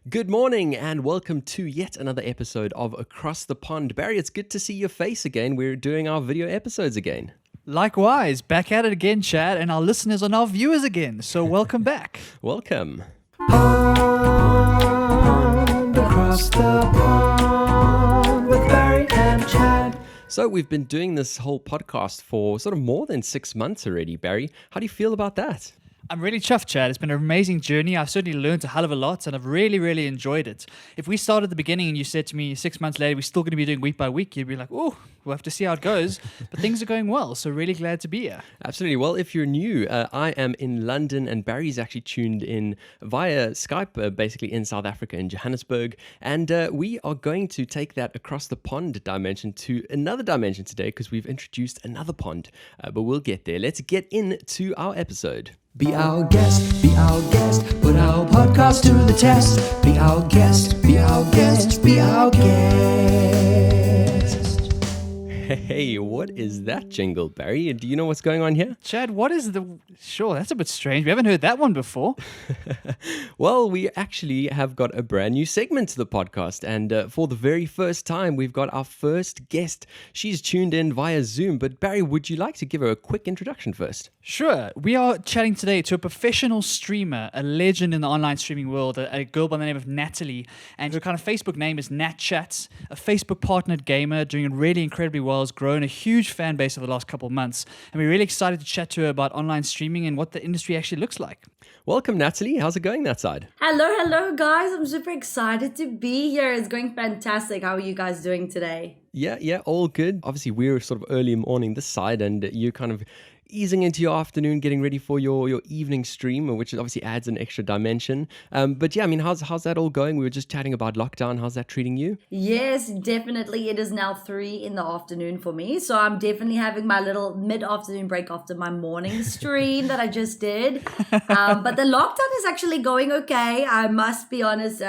Good morning and welcome to yet another episode of Across the Pond. Barry, it's good to see your face again. We're doing our video episodes again. Likewise, back at it again, Chad, and our listeners are now viewers again, so welcome back. Welcome. Pond, across the pond with Barry and Chad. So we've been doing this whole podcast for sort of more than 6 months already, Barry. How do you feel about that? I'm really chuffed, Chad. It's been an amazing journey. I've certainly learned a hell of a lot, and I've really enjoyed it. If we started at the beginning and you said to me 6 months later, we're still going to be doing week by week, you'd be like, oh, we'll have to see how it goes. But things are going well, so really glad to be here. Absolutely. Well, if you're new, I am in London and Barry's actually tuned in via Skype, basically in South Africa, in Johannesburg. And we are going to take that across the pond dimension to another dimension today because we've introduced another pond. But we'll get there. Let's get into our episode. Be our guest, put our podcast to the test. Be our guest, be our guest, be our guest. Hey, what is that jingle, Barry? Do you know what's going on here? Chad, what is the... Sure, that's a bit strange. We haven't heard that one before. Well, we actually have got a brand new segment to the podcast. And for the very first time, we've got our first guest. She's tuned in via Zoom. But Barry, would you like to give her a quick introduction first? Sure. We are chatting today to a professional streamer, a legend in the online streaming world, a girl by the name of Natalie. And her kind of Facebook name is NatChats, a Facebook partnered gamer doing really incredibly well, has grown a huge fan base over the last couple of months. And we're really excited to chat to her about online streaming and what the industry actually looks like. Welcome, Natalie. How's it going that side? Hello, guys. I'm super excited to be here. It's going fantastic. How are you guys doing today? Yeah, all good. Obviously, we're sort of early morning this side, and you're kind of easing into your afternoon, getting ready for your evening stream, which obviously adds an extra dimension. But yeah, I mean, how's that all going? We were just chatting about lockdown. How's that treating you? Yes, definitely. It is now 3 in the afternoon for me. So I'm definitely having my little mid-afternoon break after my morning stream that I just did. But the lockdown is actually going okay. I must be honest.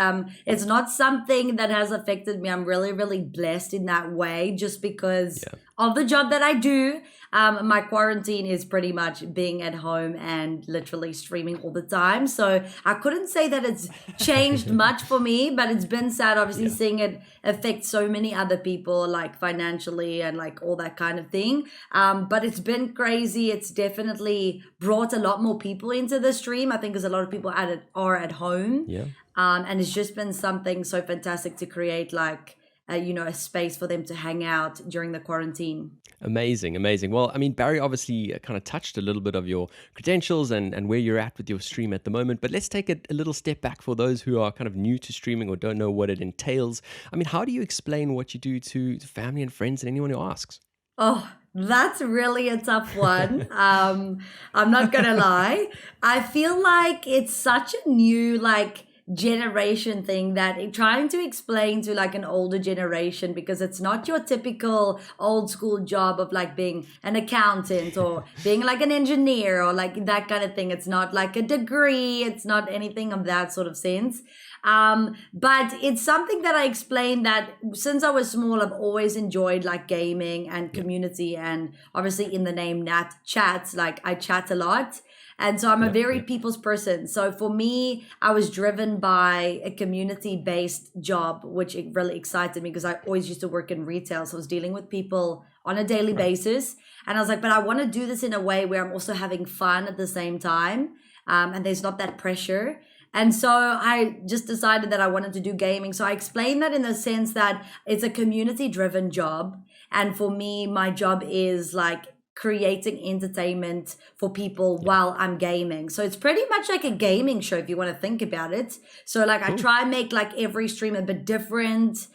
It's not something that has affected me. I'm really blessed in that way just because of the job that I do. My quarantine is pretty much being at home and literally streaming all the time. So I couldn't say that it's changed much for me, but it's been sad obviously seeing it affect so many other people, like financially and like all that kind of thing. But it's been crazy. It's definitely brought a lot more people into the stream. I think because a lot of people are at home. Yeah. And it's just been something so fantastic to create like a space for them to hang out during the quarantine. Amazing. Well, I mean, Barry obviously kind of touched a little bit of your credentials and where you're at with your stream at the moment, but let's take a little step back for those who are kind of new to streaming or don't know what it entails. I mean, how do you explain what you do to family and friends and anyone who asks? Oh, that's really a tough one. I'm not going to lie. I feel like it's such a new, generation thing that trying to explain to like an older generation, because it's not your typical old school job of like being an accountant or being like an engineer or like that kind of thing. It's not like a degree. It's not anything of that sort of sense. But it's something that I explained that since I was small, I've always enjoyed like gaming and community, and obviously in the name NatChats, like I chat a lot. And so I'm a very people's person. So for me, I was driven by a community-based job, which it really excited me because I always used to work in retail. So I was dealing with people on a daily basis. And I was like, but I want to do this in a way where I'm also having fun at the same time. And there's not that pressure. And so I just decided that I wanted to do gaming. So I explained that in the sense that it's a community-driven job. And for me, my job is like creating entertainment for people while I'm gaming. So it's pretty much like a gaming show if you want to think about it. So like I try and make like every stream a bit different,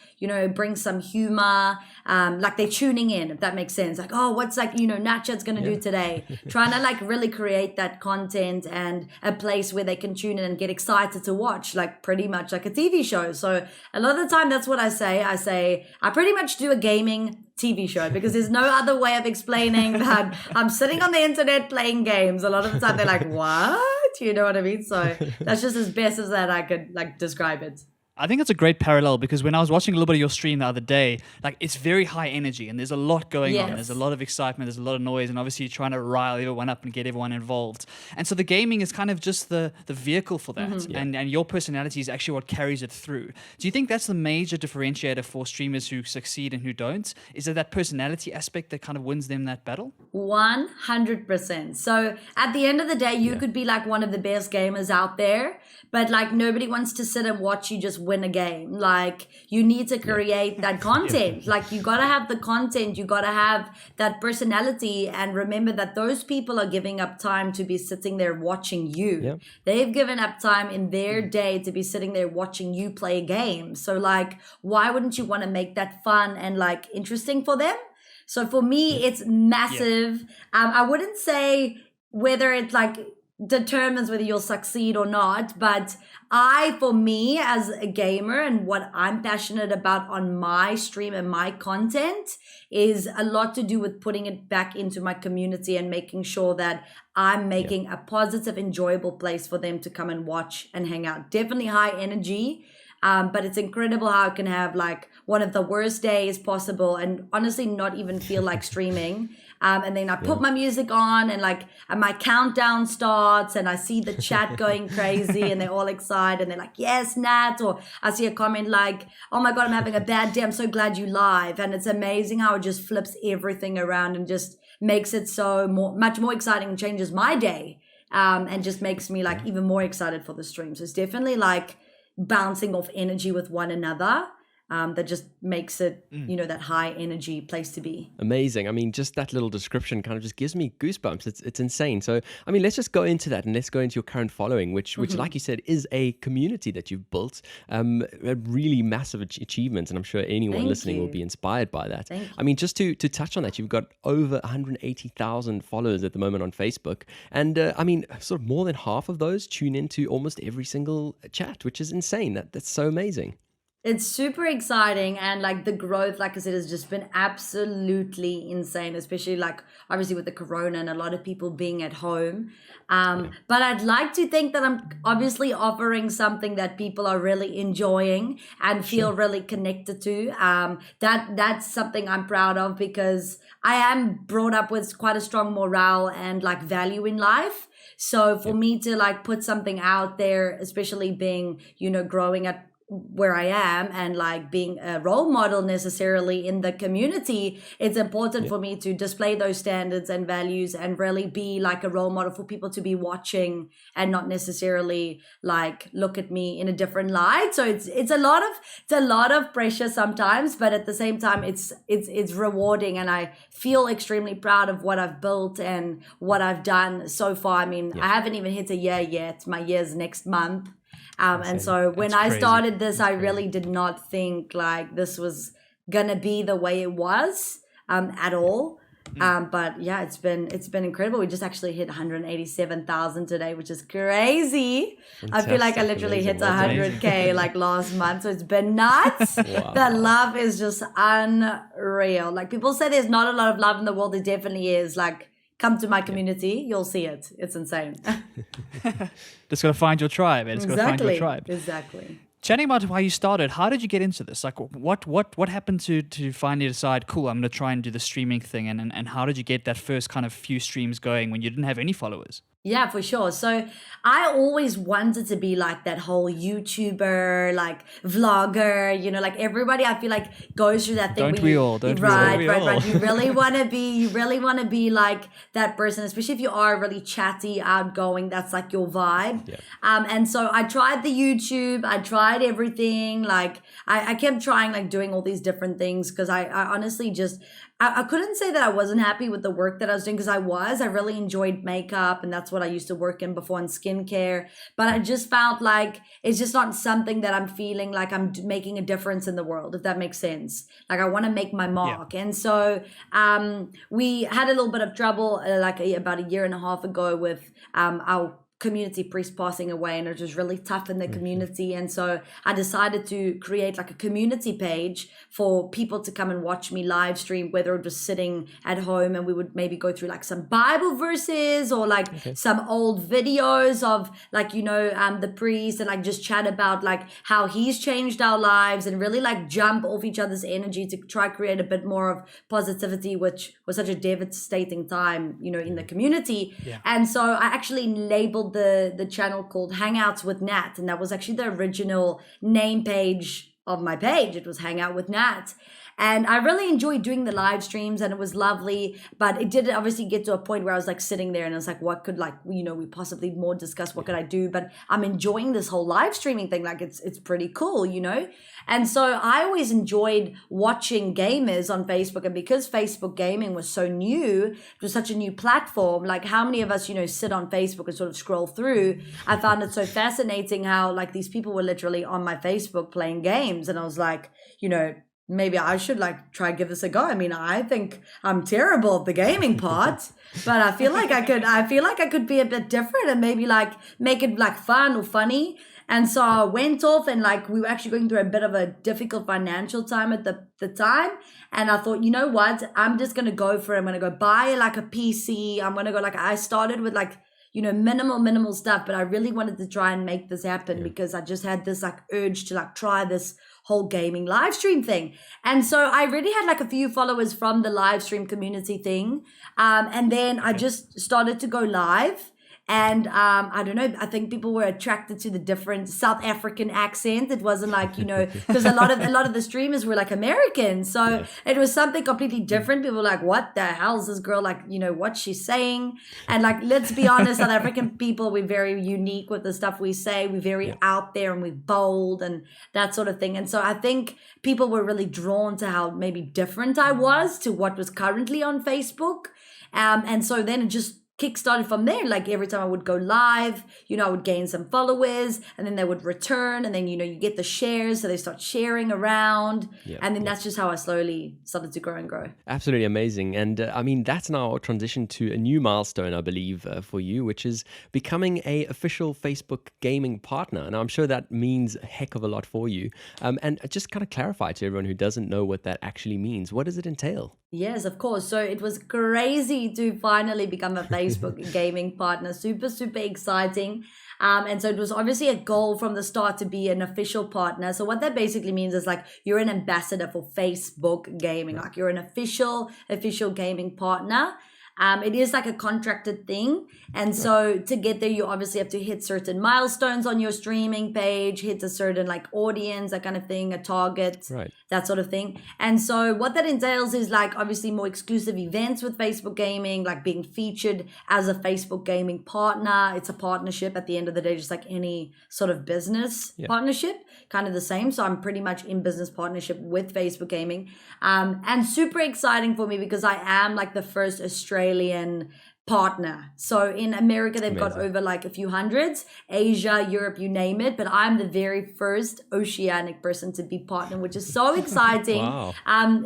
bring some humor, like they're tuning in, if that makes sense. Like, oh, what's like, NatChat's going to do today? Trying to like really create that content and a place where they can tune in and get excited to watch, like pretty much like a TV show. So a lot of the time that's what I say. I pretty much do a gaming TV show because there's no other way of explaining that I'm sitting on the internet playing games. A lot of the time they're like, what? You know what I mean? So that's just as best as that I could like describe it. I think it's a great parallel because when I was watching a little bit of your stream the other day, like it's very high energy and there's a lot going on. Yes. There's a lot of excitement, there's a lot of noise, and obviously you're trying to rile everyone up and get everyone involved. And so the gaming is kind of just the vehicle for that. And your personality is actually what carries it through. Do you think that's the major differentiator for streamers who succeed and who don't? Is it that personality aspect that kind of wins them that battle? 100%. So at the end of the day, you could be like one of the best gamers out there, but like nobody wants to sit and watch you just win a game. Like you need to create that content. Like you got to have the content, you got to have that personality, and remember that those people are giving up time to be sitting there watching you. Yeah. They've given up time in their day to be sitting there watching you play a game. So like, why wouldn't you want to make that fun and like interesting for them? So for me, it's massive. I wouldn't say whether it like determines whether you'll succeed or not, but for me as a gamer and what I'm passionate about on my stream and my content is a lot to do with putting it back into my community and making sure that I'm making a positive, enjoyable place for them to come and watch and hang out. Definitely high energy. But it's incredible how I can have like one of the worst days possible and honestly not even feel like streaming. And then I put my music on and like and my countdown starts and I see the chat going crazy and they're all excited and they're like, yes, Nat. Or I see a comment like, oh my God, I'm having a bad day. I'm so glad you live. And it's amazing how it just flips everything around and just makes it so much more exciting and changes my day. And just makes me like even more excited for the stream. So it's definitely like bouncing off energy with one another that just makes it, that high energy place to be. Amazing. I mean, just that little description kind of just gives me goosebumps. It's insane. So, I mean, let's just go into that and let's go into your current following, which like you said, is a community that you've built, a really massive achievement. And I'm sure anyone listening will be inspired by that. I mean, just to touch on that, you've got over 180,000 followers at the moment on Facebook. And I mean, sort of more than half of those tune into almost every single chat, which is insane. That's so amazing. It's super exciting, and like the growth, like I said, has just been absolutely insane, especially like obviously with the corona and a lot of people being at home. But I'd like to think that I'm obviously offering something that people are really enjoying and feel really connected to. That's something I'm proud of because I am brought up with quite a strong morale and like value in life. So for me to like put something out there, especially being, growing at where I am and like being a role model necessarily in the community, it's important for me to display those standards and values and really be like a role model for people to be watching and not necessarily like look at me in a different light. So it's a lot of pressure sometimes, but at the same time it's rewarding, and I feel extremely proud of what I've built and what I've done so far. I mean, I haven't even hit a year yet. My year's next month. And so when I started this, I really did not think like this was gonna be the way it was at all. But yeah, it's been incredible. We just actually hit 187,000 today, which is crazy. Fantastic. I feel like I literally hit 100K like last month, so it's been nuts. Wow. The love is just unreal. Like people say there's not a lot of love in the world. There definitely is. Like, come to my community, you'll see it. It's insane. Just got to find your tribe. It's got to find your tribe. Exactly. Chatting about why you started, how did you get into this? Like, what happened to finally decide, cool, I'm going to try and do the streaming thing? And how did you get that first kind of few streams going when you didn't have any followers? Yeah, for sure. So I always wanted to be like that whole YouTuber, like vlogger, like everybody I feel like goes through that thing. Don't we all? Right. You really want to be like that person, especially if you are really chatty, outgoing. That's like your vibe. Yeah. And so I tried the YouTube. I tried everything. Like I kept trying like doing all these different things because I honestly just, I couldn't say that I wasn't happy with the work that I was doing because I really enjoyed makeup, and that's what I used to work in before, in skincare. But I just felt like it's just not something that I'm feeling like I'm making a difference in the world, if that makes sense. Like I want to make my mark. Yeah. And so we had a little bit of trouble about a year and a half ago with our community priest passing away, and it was really tough in the community. And so I decided to create like a community page for people to come and watch me live stream, whether it was sitting at home and we would maybe go through like some Bible verses or like some old videos of like, the priest, and like just chat about like how he's changed our lives and really like jump off each other's energy to try create a bit more of positivity, which was such a devastating time, in the community. Yeah. And so I actually labeled the channel called Hangouts with Nat, and that was actually the original name page of my page. It was Hangout with Nat. And I really enjoyed doing the live streams, and it was lovely. But it did obviously get to a point where I was like sitting there and I was like, what could we possibly more discuss? What could I do? But I'm enjoying this whole live streaming thing. Like it's pretty cool, And so I always enjoyed watching gamers on Facebook. And because Facebook gaming was so new, it was such a new platform. Like how many of us, sit on Facebook and sort of scroll through? I found it so fascinating how like these people were literally on my Facebook playing games. And I was like, maybe I should like try give this a go. I mean, I think I'm terrible at the gaming part, but I feel like I could be a bit different and maybe like make it like fun or funny. And so I went off, and like we were actually going through a bit of a difficult financial time at the time. And I thought, you know what, I'm just going to go for it. I'm going to go buy like a PC. I'm going to go I started with like, minimal stuff, but I really wanted to try and make this happen because I just had this like urge to like try this whole gaming live stream thing. And so I really had like a few followers from the live stream community thing. And then I just started to go live. And I don't know, I think people were attracted to the different South African accent. It wasn't like, because a lot of the streamers were like American. So it was something completely different. People were like, what the hell is this girl like, what she's saying? And like, let's be honest, South African people, we're very unique with the stuff we say. We're very out there and we're bold and that sort of thing. And so I think people were really drawn to how maybe different I was to what was currently on Facebook. And so then it just kickstarted from there. Like every time I would go live, I would gain some followers, and then they would return, and then you get the shares, so they start sharing around, and then that's just how I slowly started to grow and grow. Absolutely amazing. And I mean, that's now transitioned to a new milestone, I believe, for you, which is becoming a official Facebook gaming partner. And I'm sure that means a heck of a lot for you. And just kind of clarify to everyone who doesn't know what that actually means. What does it entail? Yes, of course. So it was crazy to finally become a Facebook gaming partner. Super, super exciting. And so it was obviously a goal from the start to be an official partner. So what that basically means is like you're an ambassador for Facebook gaming. Like you're an official gaming partner. It is like a contracted thing. And so to get there, you obviously have to hit certain milestones on your streaming page, hit a certain like audience, that kind of thing, a target, that sort of thing. And so what that entails is like obviously more exclusive events with Facebook gaming, like being featured as a Facebook gaming partner. It's a partnership at the end of the day, just like any sort of business partnership, kind of the same. So I'm pretty much in business partnership with Facebook gaming. And super exciting for me because I am like the first Australian partner. So in America, they've got over like a few hundreds, Asia, Europe, you name it. But I'm the very first oceanic person to be partner, which is so exciting. Wow.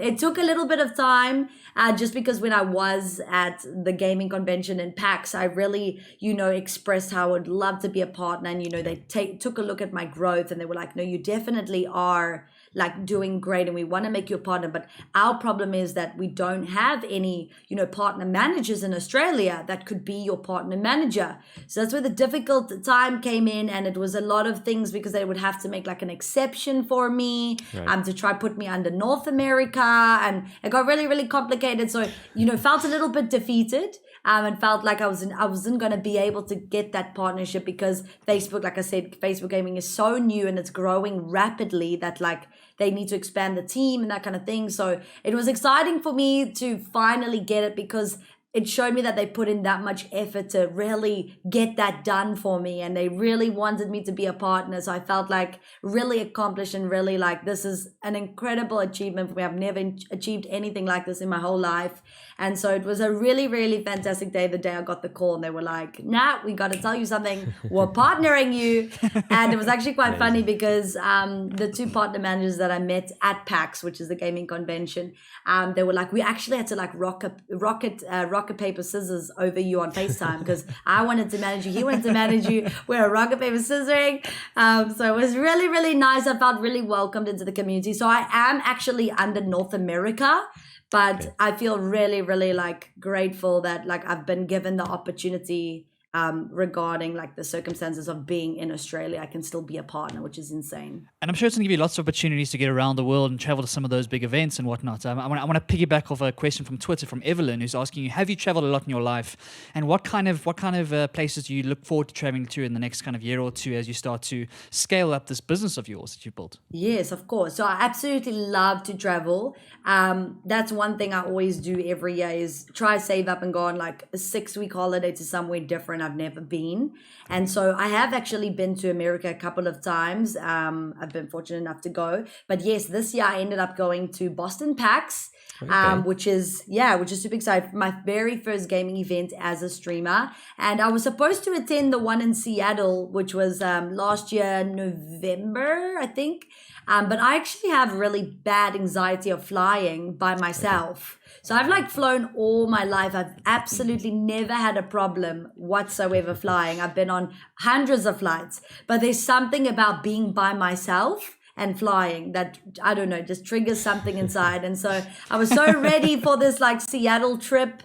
It took a little bit of time just because when I was at the gaming convention in PAX, I really, expressed how I would love to be a partner. And, they took a look at my growth and they were like, no, you definitely are like doing great and we want to make you a partner. But our problem is that we don't have any, partner managers in Australia that could be your partner manager. So that's where the difficult time came in. And it was a lot of things because they would have to make like an exception for me to try put me under North America. And it got really, really complicated. So, felt a little bit defeated. And felt like I wasn't going to be able to get that partnership because Facebook, like I said, Facebook gaming is so new and it's growing rapidly that like they need to expand the team and that kind of thing. So it was exciting for me to finally get it because it showed me that they put in that much effort to really get that done for me. And they really wanted me to be a partner. So I felt like really accomplished and really like this is an incredible achievement for me. I've never achieved anything like this in my whole life. And so it was a really, really fantastic day, the day I got the call. And they were like, nah, we got to tell you something. We're partnering you. And it was actually quite funny because the two partner managers that I met at PAX, which is the gaming convention, they were like, we actually had to like rocket rocket, paper, scissors over you on FaceTime because I wanted to manage you. He wanted to manage you. We're a rocket, paper, scissoring. So it was really, really nice. I felt really welcomed into the community. So I am actually under North America. But I feel really, really like grateful that like I've been given the opportunity regarding like the circumstances of being in Australia. I can still be a partner, which is insane. And I'm sure it's going to give you lots of opportunities to get around the world and travel to some of those big events and whatnot. I want to piggyback off a question from Twitter from Evelyn, who's asking you, have you traveled a lot in your life? And what kind of places do you look forward to traveling to in the next kind of year or two as you start to scale up this business of yours that you built? Yes, of course. So I absolutely love to travel. That's one thing I always do every year is try save up and go on like a 6-week holiday to somewhere different I've never been. And so I have actually been to America a couple of times. I've been fortunate enough to go. But yes, this year I ended up going to Boston PAX, which is super exciting. My very first gaming event as a streamer. And I was supposed to attend the one in Seattle, which was last year, November, I think. But I actually have really bad anxiety of flying by myself. So I've like flown all my life. I've absolutely never had a problem whatsoever flying. I've been on hundreds of flights, but there's something about being by myself and flying that, I don't know, just triggers something inside. And so I was so ready for this like Seattle trip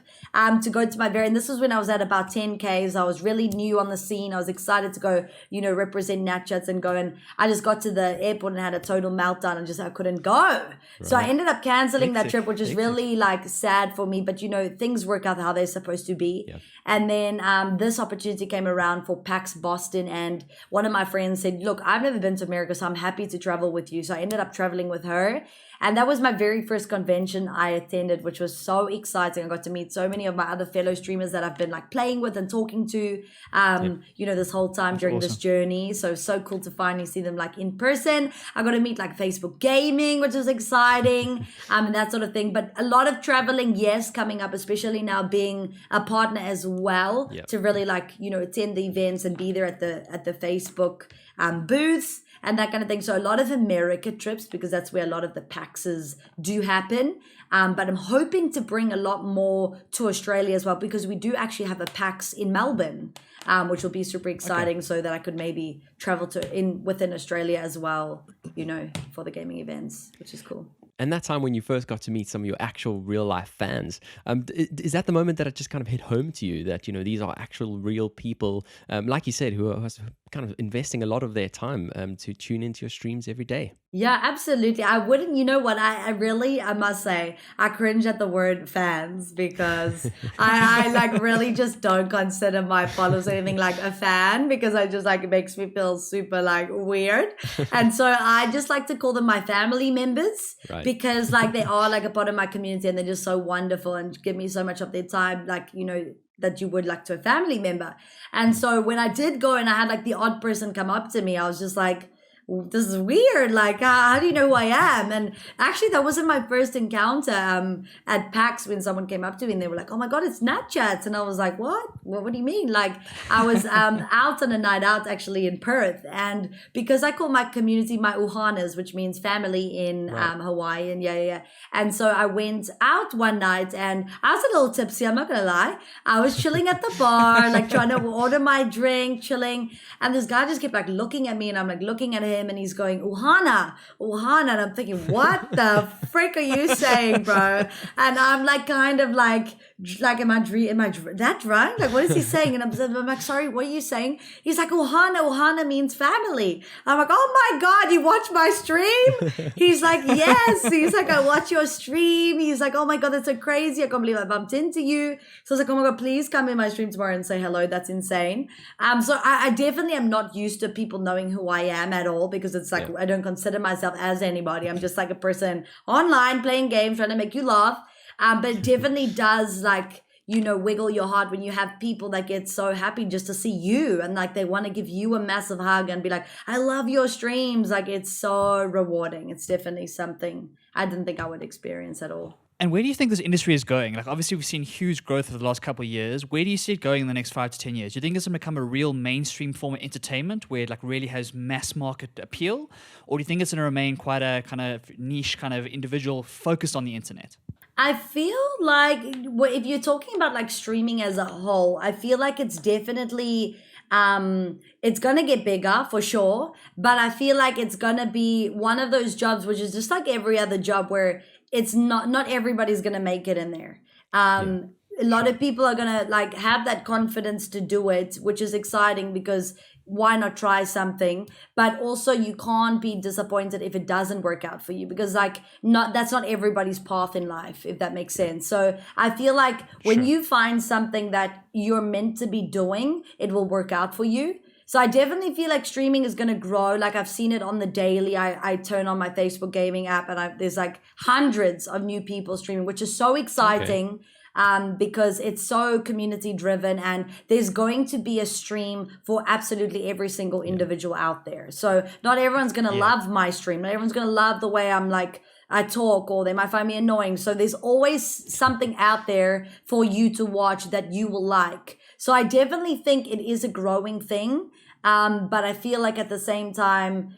to go to and this was when I was at about 10Ks. I was really new on the scene. I was excited to go, represent NatChats and go. And I just got to the airport and had a total meltdown and I couldn't go. Right. So I ended up canceling that trip, which is really like sad for me. But, things work out how they're supposed to be. Yeah. And then this opportunity came around for PAX Boston. And one of my friends said, look, I've never been to America, so I'm happy to travel with you. So I ended up traveling with her. And that was my very first convention I attended, which was so exciting. I got to meet so many of my other fellow streamers that I've been like playing with and talking to, this whole time during this journey. So cool to finally see them like in person. I got to meet like Facebook Gaming, which was exciting, and that sort of thing. But a lot of traveling, yes, coming up, especially now being a partner as well, to really like, attend the events and be there at the Facebook booths and that kind of thing. So a lot of America trips, because that's where a lot of the PAXs do happen. But I'm hoping to bring a lot more to Australia as well, because we do actually have a PAX in Melbourne, which will be super exciting, so that I could maybe travel within Australia as well, for the gaming events, which is cool. And that time when you first got to meet some of your actual real life fans, is that the moment that it just kind of hit home to you that, these are actual real people, like you said, who are kind of investing a lot of their time to tune into your streams every day? Yeah, absolutely. I wouldn't, what, I must say, I cringe at the word fans because I like really just don't consider my followers anything like a fan, because I just like, it makes me feel super like weird. And so I just like to call them my family members, because like they are like a part of my community and they're just so wonderful and give me so much of their time, like, that you would like to a family member. And so when I did go and I had like the odd person come up to me, I was just like, this is weird. Like, how do you know who I am? And actually, that wasn't my first encounter at PAX when someone came up to me and they were like, oh my God, it's NatChats. And I was like, what do you mean? Like, I was out on a night out actually in Perth. And because I call my community my uhanas, which means family in Hawaii. And And so I went out one night and I was a little tipsy, I'm not going to lie. I was chilling at the bar, like trying to order my drink, chilling. And this guy just kept like looking at me and I'm like looking at him. And he's going, Uhana. And I'm thinking, what the frick are you saying, bro? And I'm like, kind of like, am I that drunk? Like, what is he saying? And I'm like, sorry, what are you saying? He's like, Uhana means family. I'm like, oh my God, you watch my stream? He's like, yes. He's like, I watch your stream. He's like, oh my God, that's so crazy. I can't believe I bumped into you. So I was like, oh my God, please come in my stream tomorrow and say hello. That's insane. So I definitely am not used to people knowing who I am at all, because it's like, I don't consider myself as anybody. I'm just like a person online playing games, trying to make you laugh. But it definitely does like, wiggle your heart when you have people that get so happy just to see you and like they want to give you a massive hug and be like, I love your streams. Like, it's so rewarding. It's definitely something I didn't think I would experience at all. And where do you think this industry is going? Like, obviously, we've seen huge growth over the last couple of years. Where do you see it going in the next 5 to 10 years? Do you think it's going to become a real mainstream form of entertainment where it like really has mass market appeal? Or do you think it's going to remain quite a kind of niche, kind of individual focused on the internet? I feel like if you're talking about like streaming as a whole, I feel like it's definitely it's gonna get bigger for sure, but I feel like it's gonna be one of those jobs which is just like every other job where it's not everybody's gonna make it in there. Yeah. A lot of people are gonna like have that confidence to do it, which is exciting because why not try something? But also you can't be disappointed if it doesn't work out for you because like not that's not everybody's path in life, if that makes sense. So I feel like when Sure. you find something that you're meant to be doing, it will work out for you. So I definitely feel like streaming is going to grow. Like I've seen it on the daily. I turn on my Facebook gaming app and there's like hundreds of new people streaming, which is so exciting. Because it's so community driven and there's going to be a stream for absolutely every single individual out there. So not everyone's going to love my stream. Not everyone's going to love the way I'm like, I talk, or they might find me annoying. So there's always something out there for you to watch that you will like. So I definitely think it is a growing thing. But I feel like at the same time,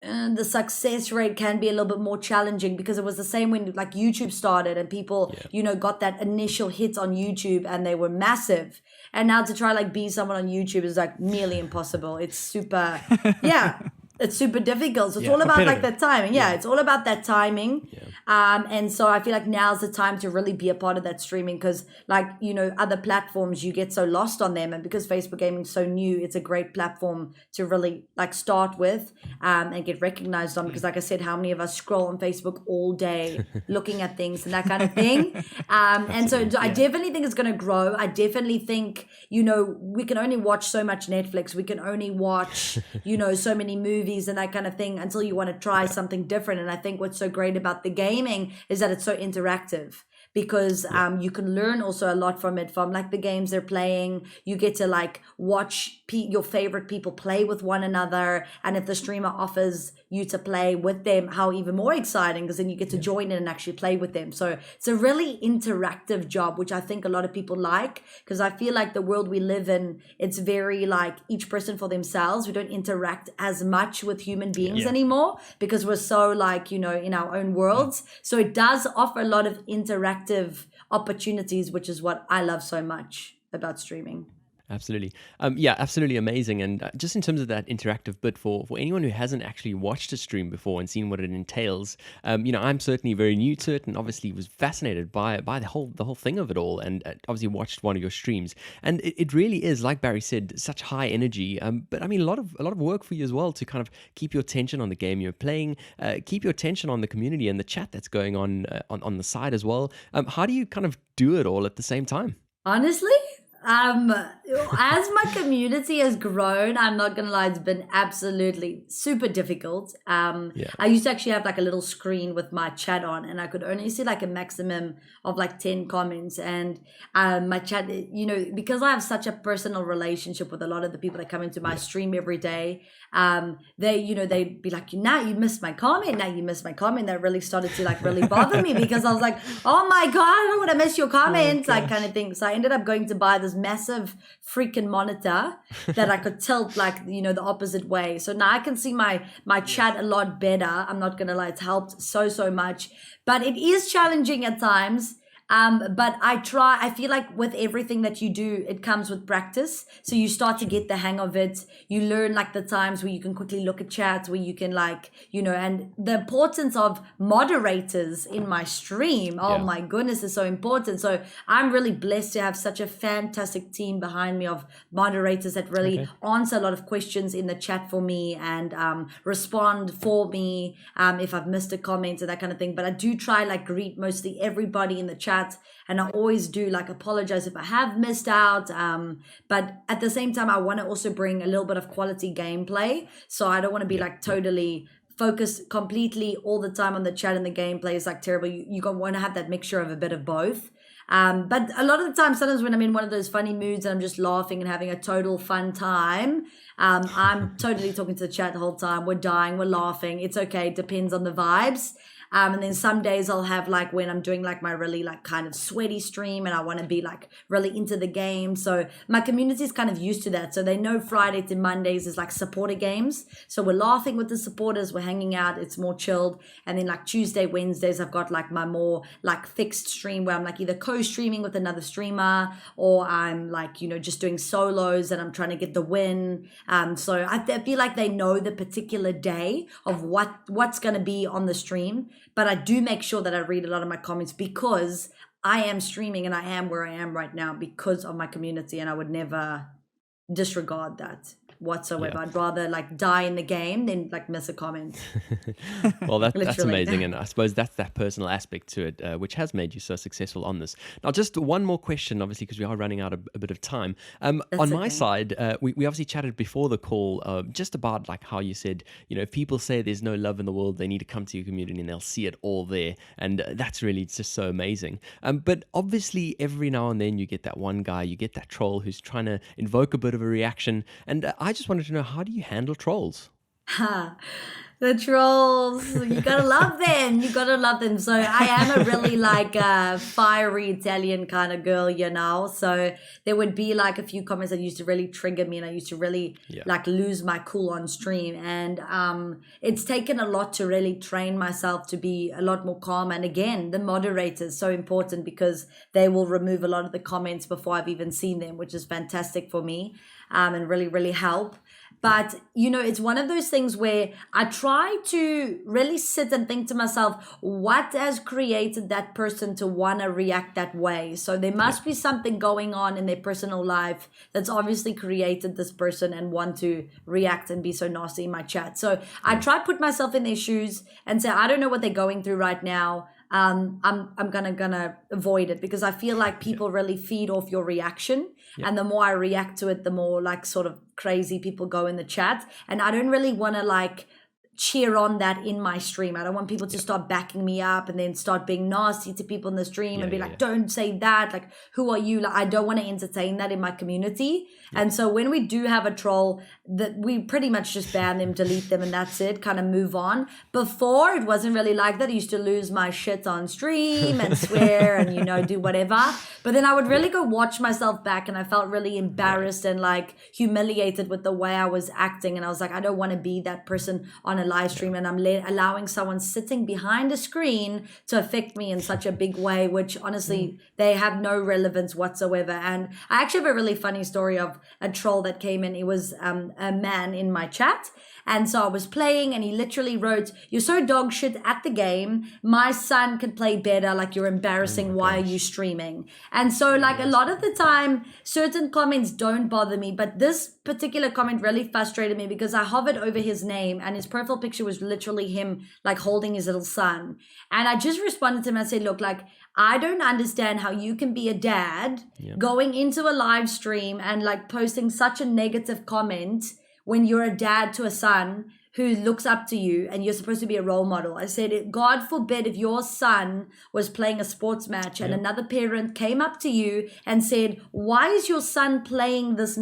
the success rate can be a little bit more challenging because it was the same when like YouTube started and people, got that initial hit on YouTube and they were massive. And now to try like be someone on YouTube is like nearly impossible. It's super, it's super difficult. So it's all about like that timing. Yeah, it's all about that timing. Yeah. And so I feel like now's the time to really be a part of that streaming because like, other platforms, you get so lost on them. And because Facebook gaming is so new, it's a great platform to really like start with and get recognized on. Because like I said, how many of us scroll on Facebook all day looking at things and that kind of thing. And so I definitely think it's going to grow. I definitely think, we can only watch so much Netflix. We can only watch, so many movies and that kind of thing until you want to try something different. And I think what's so great about the gaming is that it's so interactive because you can learn also a lot from it, from like the games they're playing. You get to like watch your favorite people play with one another, and if the streamer offers you to play with them, how even more exciting, because then you get to join in and actually play with them. So it's a really interactive job, which I think a lot of people like, because I feel like the world we live in, it's very like each person for themselves. We don't interact as much with human beings anymore because we're so like, in our own worlds. So it does offer a lot of interactive opportunities, which is what I love so much about streaming. Absolutely. Absolutely amazing. And just in terms of that interactive bit for anyone who hasn't actually watched a stream before and seen what it entails, I'm certainly very new to it and obviously was fascinated by the whole thing of it all, and obviously watched one of your streams. And it really is, like Barry said, such high energy. But I mean, a lot of work for you as well to kind of keep your attention on the game you're playing, keep your attention on the community and the chat that's going on the side as well. How do you kind of do it all at the same time? Honestly, as my community has grown, I'm not gonna lie, it's been absolutely super difficult. I used to actually have like a little screen with my chat on, and I could only see like a maximum of like 10 comments. And my chat, because I have such a personal relationship with a lot of the people that come into my stream every day, they'd be like, now you missed my comment, that really started to like really bother me because I was like, oh my God, I don't want to miss your comments, like kind of thing. So I ended up going to buy this massive freaking monitor that I could tilt like, the opposite way. So now I can see my chat a lot better. I'm not going to lie, it's helped so much, but it is challenging at times. But I feel like with everything that you do, it comes with practice. So you start to get the hang of it. You learn like the times where you can quickly look at chats, where you can like, and the importance of moderators in my stream. Oh my goodness, is so important. So I'm really blessed to have such a fantastic team behind me of moderators that really answer a lot of questions in the chat for me and respond for me if I've missed a comment and that kind of thing. But I do try like greet mostly everybody in the chat. And I always do like apologize if I have missed out. But at the same time, I want to also bring a little bit of quality gameplay. So I don't want to be like totally focused completely all the time on the chat and the gameplay is like terrible. You want to have that mixture of a bit of both. But a lot of the time, sometimes when I'm in one of those funny moods and I'm just laughing and having a total fun time, I'm totally talking to the chat the whole time. We're dying, we're laughing. It's okay. It depends on the vibes. And then some days I'll have like when I'm doing like my really like kind of sweaty stream and I want to be like really into the game. So my community is kind of used to that. So they know Friday to Mondays is like supporter games. So we're laughing with the supporters, we're hanging out, it's more chilled. And then like Tuesday, Wednesdays, I've got like my more like fixed stream where I'm like either co-streaming with another streamer or I'm like, you know, just doing solos and I'm trying to get the win. So I feel like they know the particular day of what's going to be on the stream. But I do make sure that I read a lot of my comments because I am streaming and I am where I am right now because of my community, and I would never disregard that whatsoever. Yeah. I'd rather like die in the game than like miss a comment. Well, that's Literally. amazing, and I suppose that's that personal aspect to it, which has made you so successful on this. Now, just one more question, obviously, because we are running out a bit of time. On my okay. side, we obviously chatted before the call just about like how you said, you know, if people say there's no love in the world, they need to come to your community and they'll see it all there, and that's really just so amazing. But obviously, every now and then you get that one guy, you get that troll who's trying to invoke a bit of a reaction, and I just wanted to know, how do you handle trolls? The trolls, you gotta love them. You gotta love them. So I am a really like fiery Italian kind of girl, you know. So there would be like a few comments that used to really trigger me, and I used to really like lose my cool on stream. And it's taken a lot to really train myself to be a lot more calm. And again, the moderator is so important because they will remove a lot of the comments before I've even seen them, which is fantastic for me, and really, really help. But, you know, it's one of those things where I try to really sit and think to myself, what has created that person to want to react that way? So there must be something going on in their personal life that's obviously created this person and want to react and be so nasty in my chat. So I try to put myself in their shoes and say, I don't know what they're going through right now. I'm gonna avoid it because I feel like people really feed off your reaction, and the more I react to it, the more like sort of crazy people go in the chat, and I don't really want to like cheer on that in my stream. I don't want people to start backing me up and then start being nasty to people in the stream and be like, don't say that, like, who are you? Like, I don't want to entertain that in my community. And so when we do have a troll, that we pretty much just ban them, delete them, and that's it, kind of move on. Before, it wasn't really like that. I used to lose my shit on stream and swear and, you know, do whatever. But then I would really go watch myself back, and I felt really embarrassed and like humiliated with the way I was acting. And I was like, I don't want to be that person on a live stream, and I'm allowing someone sitting behind a screen to affect me in such a big way, which honestly, they have no relevance whatsoever. And I actually have a really funny story of a troll that came in. It was a man in my chat. And so I was playing, and he literally wrote, "You're so dog shit at the game. My son could play better. Like, you're embarrassing. Why are you streaming?" And so like a lot of the time, certain comments don't bother me, but this particular comment really frustrated me because I hovered over his name, and his profile picture was literally him like holding his little son. And I just responded to him and I said, look, like, I don't understand how you can be a dad going into a live stream and like posting such a negative comment when you're a dad to a son who looks up to you and you're supposed to be a role model. I said, God forbid if your son was playing a sports match and another parent came up to you and said, why is your son playing this,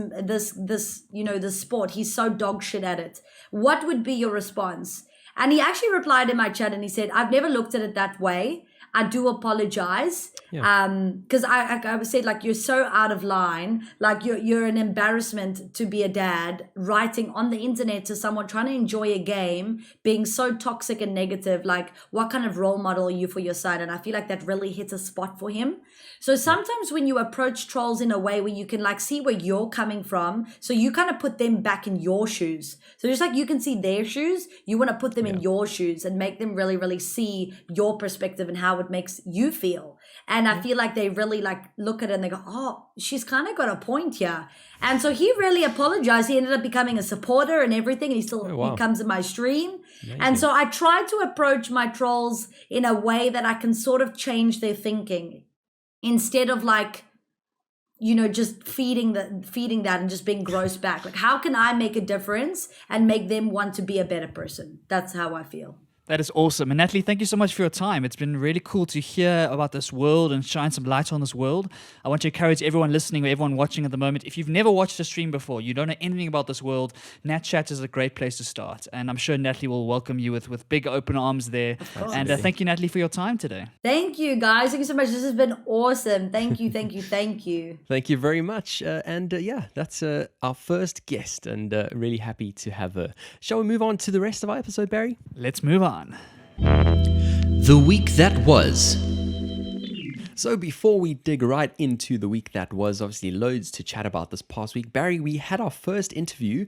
you know, this sport? He's so dog shit at it. What would be your response? And he actually replied in my chat and he said, I've never looked at it that way. I do apologize. Because I said, like, you're so out of line. Like, you're an embarrassment to be a dad, writing on the internet to someone trying to enjoy a game, being so toxic and negative. Like, what kind of role model are you for your son? And I feel like that really hits a spot for him. So sometimes when you approach trolls in a way where you can like see where you're coming from, so you kind of put them back in your shoes. So just like you can see their shoes, you want to put them in your shoes and make them really, really see your perspective and how it makes you feel. And I feel like they really like look at it and they go, oh, she's kind of got a point here. And so he really apologized. He ended up becoming a supporter and everything. And he comes in my stream. Amazing. And so I try to approach my trolls in a way that I can sort of change their thinking instead of like, you know, just feeding that and just being gross back. Like, how can I make a difference and make them want to be a better person? That's how I feel. That is awesome. And Natalie, thank you so much for your time. It's been really cool to hear about this world and shine some light on this world. I want to encourage everyone listening or everyone watching at the moment, if you've never watched a stream before, you don't know anything about this world, NatChats is a great place to start. And I'm sure Natalie will welcome you with big open arms there. And thank you, Natalie, for your time today. Thank you, guys. Thank you so much. This has been awesome. Thank you, thank you, thank you. Thank you very much. Yeah, that's our first guest, and really happy to have her. Shall we move on to the rest of our episode, Barry? Let's move on. The week that was. So before we dig right into the week that was, obviously loads to chat about this past week. Barry, we had our first interview,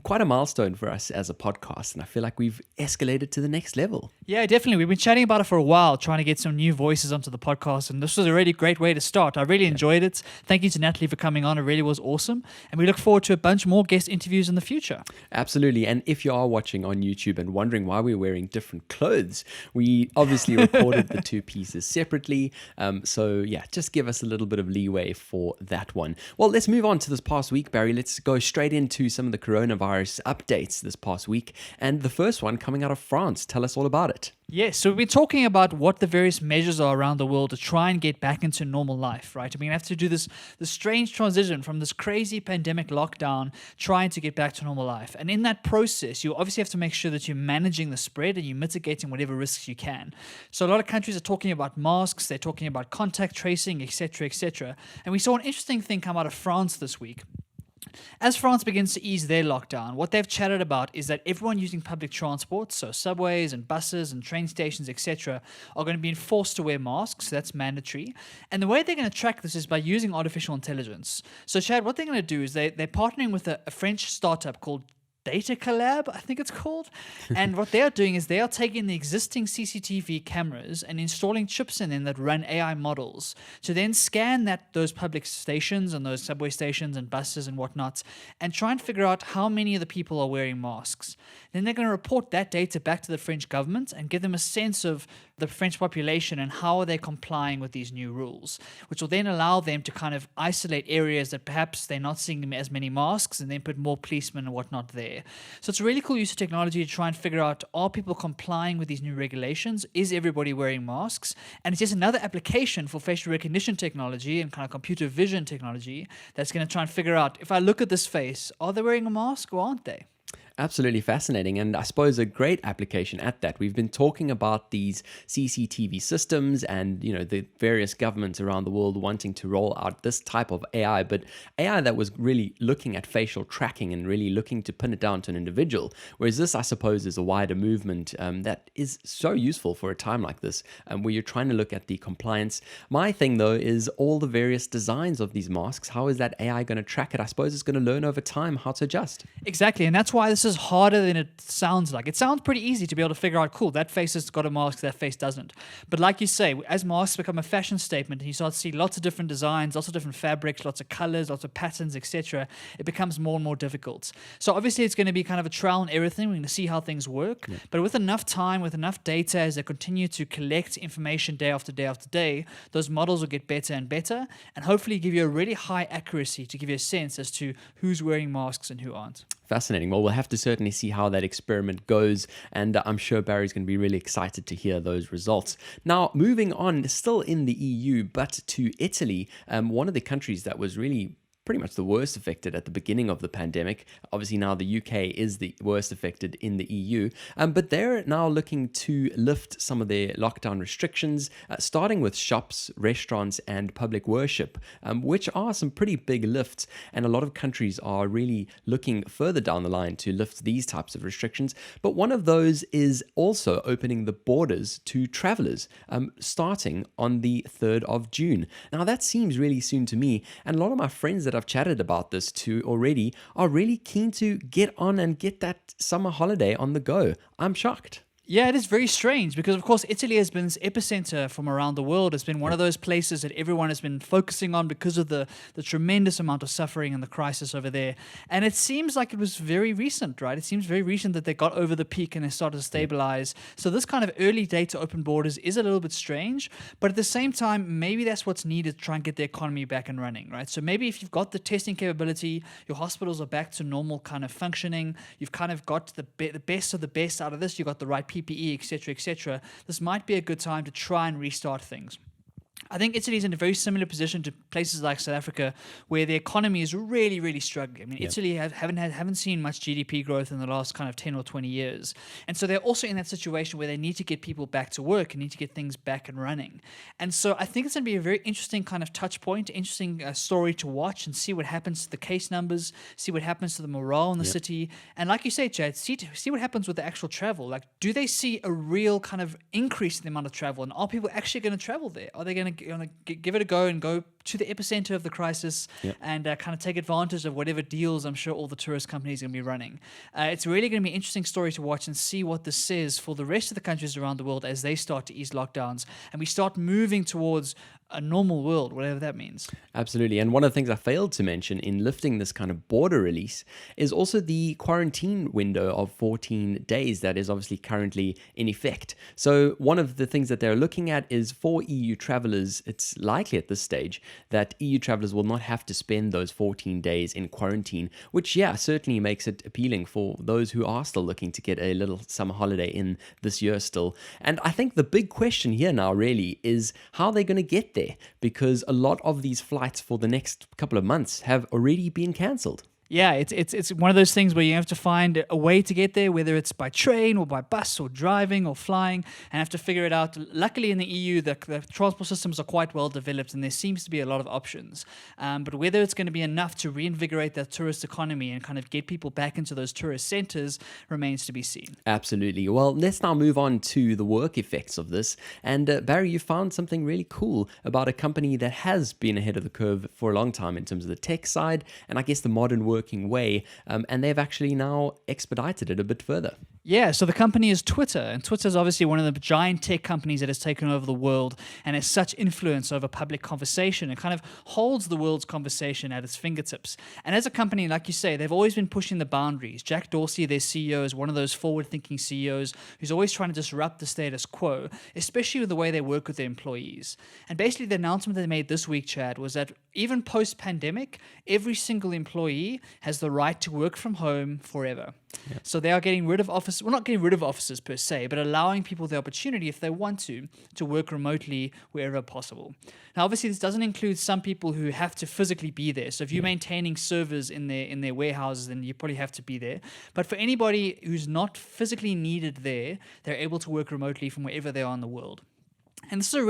quite a milestone for us as a podcast, and I feel like we've escalated to the next level. Yeah, definitely. We've been chatting about it for a while, trying to get some new voices onto the podcast, and this was a really great way to start. I really enjoyed it. Thank you to Natalie for coming on. It really was awesome, and we look forward to a bunch more guest interviews in the future. Absolutely, and if you are watching on YouTube and wondering why we're wearing different clothes, we obviously recorded the two pieces separately. So yeah, just give us a little bit of leeway for that one. Well, let's move on to this past week, Barry. Let's go straight into some of the coronavirus updates this past week. And the first one coming out of France. Tell us all about it. Yes, so we've been talking about what the various measures are around the world to try and get back into normal life, right? I mean, we have to do this strange transition from this crazy pandemic lockdown, trying to get back to normal life. And in that process, you obviously have to make sure that you're managing the spread and you're mitigating whatever risks you can. So a lot of countries are talking about masks, they're talking about contact tracing, etc., etc. And we saw an interesting thing come out of France this week. As France begins to ease their lockdown, what they've chatted about is that everyone using public transport, so subways and buses and train stations, etc., are going to be enforced to wear masks. So that's mandatory. And the way they're going to track this is by using artificial intelligence. So, Chad, what they're going to do is they're partnering with a French startup called Data Collab, I think it's called. And what they are doing is they are taking the existing CCTV cameras and installing chips in them that run AI models to then scan those public stations and those subway stations and buses and whatnot and try and figure out how many of the people are wearing masks. Then they're going to report that data back to the French government and give them a sense of the French population and how are they complying with these new rules, which will then allow them to kind of isolate areas that perhaps they're not seeing as many masks and then put more policemen and whatnot there. So it's a really cool use of technology to try and figure out, are people complying with these new regulations? Is everybody wearing masks? And it's just another application for facial recognition technology and kind of computer vision technology that's going to try and figure out, if I look at this face, are they wearing a mask or aren't they? Absolutely fascinating, and I suppose a great application at that. We've been talking about these CCTV systems and, you know, the various governments around the world wanting to roll out this type of AI, but AI that was really looking at facial tracking and really looking to pin it down to an individual, whereas this, I suppose, is a wider movement that is so useful for a time like this, where you're trying to look at the compliance. My thing, though, is all the various designs of these masks. How is that AI going to track it? I suppose it's going to learn over time how to adjust. Exactly, and that's why this is harder than it sounds like. It sounds pretty easy to be able to figure out, cool, that face has got a mask, that face doesn't. But like you say, as masks become a fashion statement and you start to see lots of different designs, lots of different fabrics, lots of colors, lots of patterns, etc., it becomes more and more difficult. So obviously it's going to be kind of a trial and error thing. We're going to see how things work. Yeah. But with enough time, with enough data, as they continue to collect information day after day after day, those models will get better and better and hopefully give you a really high accuracy to give you a sense as to who's wearing masks and who aren't. Fascinating. Well, we'll have to certainly see how that experiment goes, and I'm sure Barry's going to be really excited to hear those results. Now, moving on, still in the EU, but to Italy, one of the countries that was really pretty much the worst affected at the beginning of the pandemic. Obviously now the UK is the worst affected in the EU, but they're now looking to lift some of their lockdown restrictions, starting with shops, restaurants and public worship, which are some pretty big lifts, and a lot of countries are really looking further down the line to lift these types of restrictions. But one of those is also opening the borders to travelers, starting on the 3rd of June. Now that seems really soon to me, and a lot of my friends that I've chatted about this to already are really keen to get on and get that summer holiday on the go. I'm shocked. Yeah, it is very strange because, of course, Italy has been this epicenter from around the world. It's been one of those places that everyone has been focusing on because of the tremendous amount of suffering and the crisis over there. And it seems like it was very recent, right? It seems very recent that they got over the peak and they started to stabilize. So this kind of early date to open borders is a little bit strange. But at the same time, maybe that's what's needed to try and get the economy back and running, right? So maybe if you've got the testing capability, your hospitals are back to normal kind of functioning, you've kind of got the best of the best out of this, you've got the right people PPE, etc., this might be a good time to try and restart things. I think Italy is in a very similar position to places like South Africa, where the economy is really, really struggling. I mean, Italy haven't seen much GDP growth in the last kind of 10 or 20 years. And so they're also in that situation where they need to get people back to work and need to get things back and running. And so I think it's going to be a very interesting kind of touch point, interesting story to watch and see what happens to the case numbers, see what happens to the morale in the city. And like you say, Chad, see what happens with the actual travel. Like, do they see a real kind of increase in the amount of travel? And are people actually going to travel there? Are they going to give it a go and go to the epicenter of the crisis and kind of take advantage of whatever deals I'm sure all the tourist companies are going to be running? It's really going to be an interesting story to watch and see what this says for the rest of the countries around the world as they start to ease lockdowns and we start moving towards a normal world, whatever that means. Absolutely. And one of the things I failed to mention in lifting this kind of border release is also the quarantine window of 14 days that is obviously currently in effect. So one of the things that they're looking at is for EU travelers, it's likely at this stage that EU travelers will not have to spend those 14 days in quarantine, which, certainly makes it appealing for those who are still looking to get a little summer holiday in this year still. And I think the big question here now really is how they're going to get there, because a lot of these flights for the next couple of months have already been cancelled. Yeah, it's one of those things where you have to find a way to get there, whether it's by train or by bus or driving or flying, and have to figure it out. Luckily in the EU, the transport systems are quite well developed and there seems to be a lot of options. But whether it's going to be enough to reinvigorate the tourist economy and kind of get people back into those tourist centres remains to be seen. Absolutely. Well, let's now move on to the work effects of this. And Barry, you found something really cool about a company that has been ahead of the curve for a long time in terms of the tech side and I guess the modern working way, and they've actually now expedited it a bit further. Yeah, so the company is Twitter, and Twitter is obviously one of the giant tech companies that has taken over the world and has such influence over public conversation and kind of holds the world's conversation at its fingertips. And as a company, like you say, they've always been pushing the boundaries. Jack Dorsey, their CEO, is one of those forward-thinking CEOs who's always trying to disrupt the status quo, especially with the way they work with their employees. And basically the announcement they made this week, Chad, was that even post-pandemic, every single employee has the right to work from home forever. Yeah. So they are getting rid of offices, well, not getting rid of offices per se, but allowing people the opportunity, if they want to work remotely wherever possible. Now, obviously, this doesn't include some people who have to physically be there. So if you're maintaining servers in their warehouses, then you probably have to be there. But for anybody who's not physically needed there, they're able to work remotely from wherever they are in the world. And this is a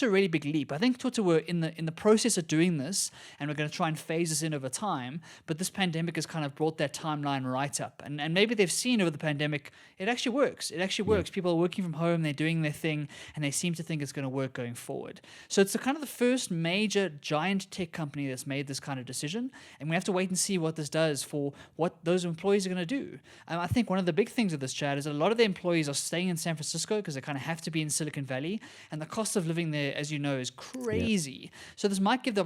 really big leap. I think Twitter were in the process of doing this, and we're going to try and phase this in over time. But this pandemic has kind of brought that timeline right up. And maybe they've seen over the pandemic, it actually works. It actually works. People are working from home, they're doing their thing, and they seem to think it's going to work going forward. So it's kind of the first major giant tech company that's made this kind of decision. And we have to wait and see what this does for what those employees are going to do. I think one of the big things of this, Chad, is a lot of the employees are staying in San Francisco because they kind of have to be in Silicon Valley. And the cost of living there, as you know, is crazy. Yep. So this might give them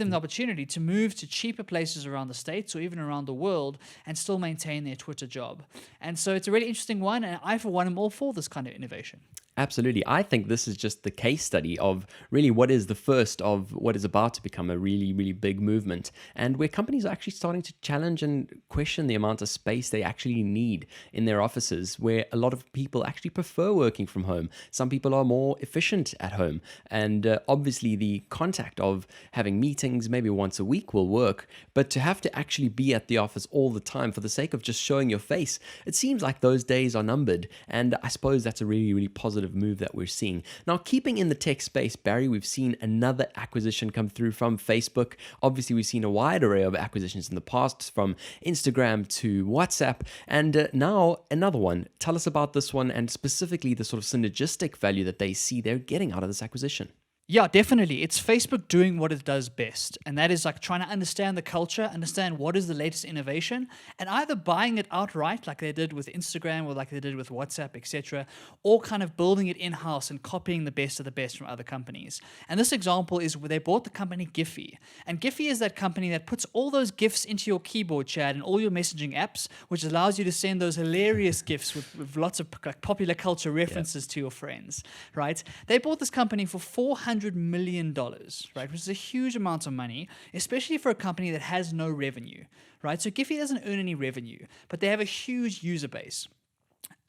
the opportunity to move to cheaper places around the States or even around the world and still maintain their Twitter job. And so it's a really interesting one, and I, for one, am all for this kind of innovation. Absolutely. I think this is just the case study of really what is the first of what is about to become a really, really big movement, and where companies are actually starting to challenge and question the amount of space they actually need in their offices, where a lot of people actually prefer working from home. Some people are more efficient at home, and obviously the contact of having meetings maybe once a week will work, but to have to actually be at the office all the time for the sake of just showing your face, it seems like those days are numbered, and I suppose that's a really, really positive move that we're seeing. Now, keeping in the tech space, Barry, we've seen another acquisition come through from Facebook. Obviously, we've seen a wide array of acquisitions in the past, from Instagram to WhatsApp, and now another one. Tell us about this one and specifically the sort of synergistic value that they see they're getting out of this acquisition. Yeah, definitely. It's Facebook doing what it does best, and that is like trying to understand the culture, understand what is the latest innovation, and either buying it outright like they did with Instagram or like they did with WhatsApp, etc., or kind of building it in-house and copying the best of the best from other companies. And this example is where they bought the company Giphy. And Giphy is that company that puts all those GIFs into your keyboard, Chad, and all your messaging apps, which allows you to send those hilarious GIFs with lots of like, popular culture references to your friends, right? They bought this company for $400 million, right? Which is a huge amount of money, especially for a company that has no revenue, right? So Giphy doesn't earn any revenue, but they have a huge user base.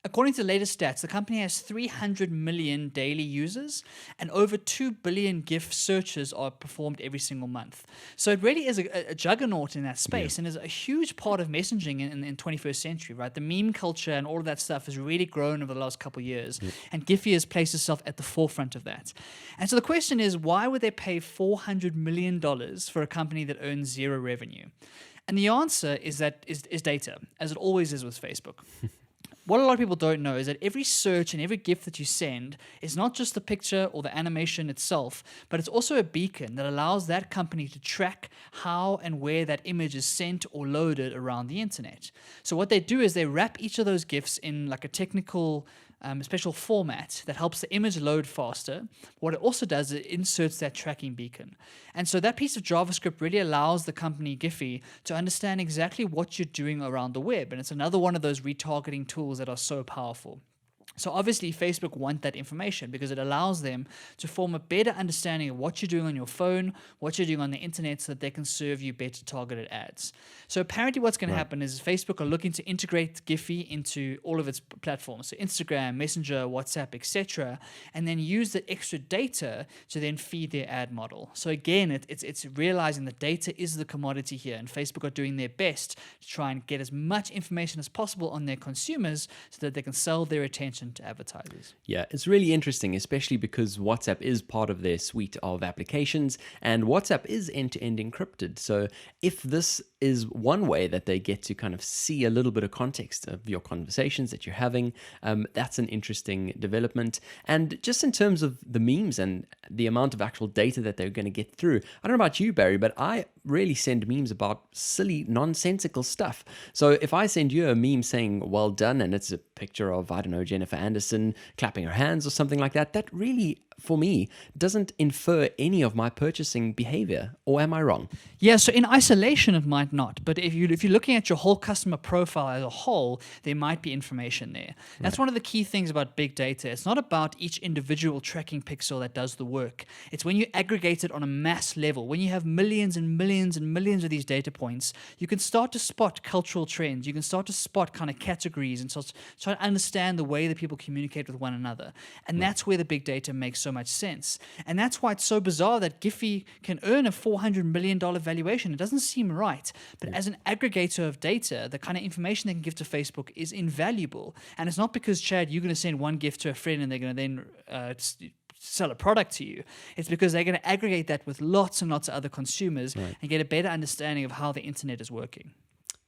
According to the latest stats, the company has 300 million daily users and over 2 billion GIF searches are performed every single month. So it really is a juggernaut in that space and is a huge part of messaging in 21st century, right? The meme culture and all of that stuff has really grown over the last couple of years, and Giphy has placed itself at the forefront of that. And so the question is, why would they pay $400 million for a company that earns zero revenue? And the answer is data, as it always is with Facebook. What a lot of people don't know is that every search and every GIF that you send is not just the picture or the animation itself, but it's also a beacon that allows that company to track how and where that image is sent or loaded around the internet. So what they do is they wrap each of those GIFs in like a technical special format that helps the image load faster. What it also does is it inserts that tracking beacon. And so that piece of JavaScript really allows the company Giphy to understand exactly what you're doing around the web. And it's another one of those retargeting tools that are so powerful. So obviously Facebook want that information because it allows them to form a better understanding of what you're doing on your phone, what you're doing on the internet, so that they can serve you better targeted ads. So apparently what's going to happen is Facebook are looking to integrate Giphy into all of its platforms, so Instagram, Messenger, WhatsApp, etc., and then use the extra data to then feed their ad model. So again, it's realizing that data is the commodity here, and Facebook are doing their best to try and get as much information as possible on their consumers so that they can sell their attention to advertisers. Yeah, it's really interesting, especially because WhatsApp is part of their suite of applications and WhatsApp is end-to-end encrypted. So if this is one way that they get to kind of see a little bit of context of your conversations that you're having, that's an interesting development. And just in terms of the memes and the amount of actual data that they're going to get through, I don't know about you, Barry, but I really send memes about silly, nonsensical stuff. So if I send you a meme saying, well done, and it's a picture of, I don't know, Jennifer Anderson clapping her hands or something like that, that really, for me, doesn't infer any of my purchasing behavior. Or am I wrong? Yeah, so in isolation it might not, but if you're looking at your whole customer profile as a whole, there might be information there. That's one of the key things about big data. It's not about each individual tracking pixel that does the work. It's when you aggregate it on a mass level, when you have millions and millions and millions of these data points, you can start to spot cultural trends. You can start to spot kind of categories and try to understand the way that people communicate with one another. And that's where the big data makes so much sense. And that's why it's so bizarre that Giphy can earn a $400 million valuation. It doesn't seem right. But as an aggregator of data, the kind of information they can give to Facebook is invaluable. And it's not because, Chad, you're going to send one GIF to a friend and they're going to then sell a product to you. It's because they're going to aggregate that with lots and lots of other consumers and get a better understanding of how the internet is working.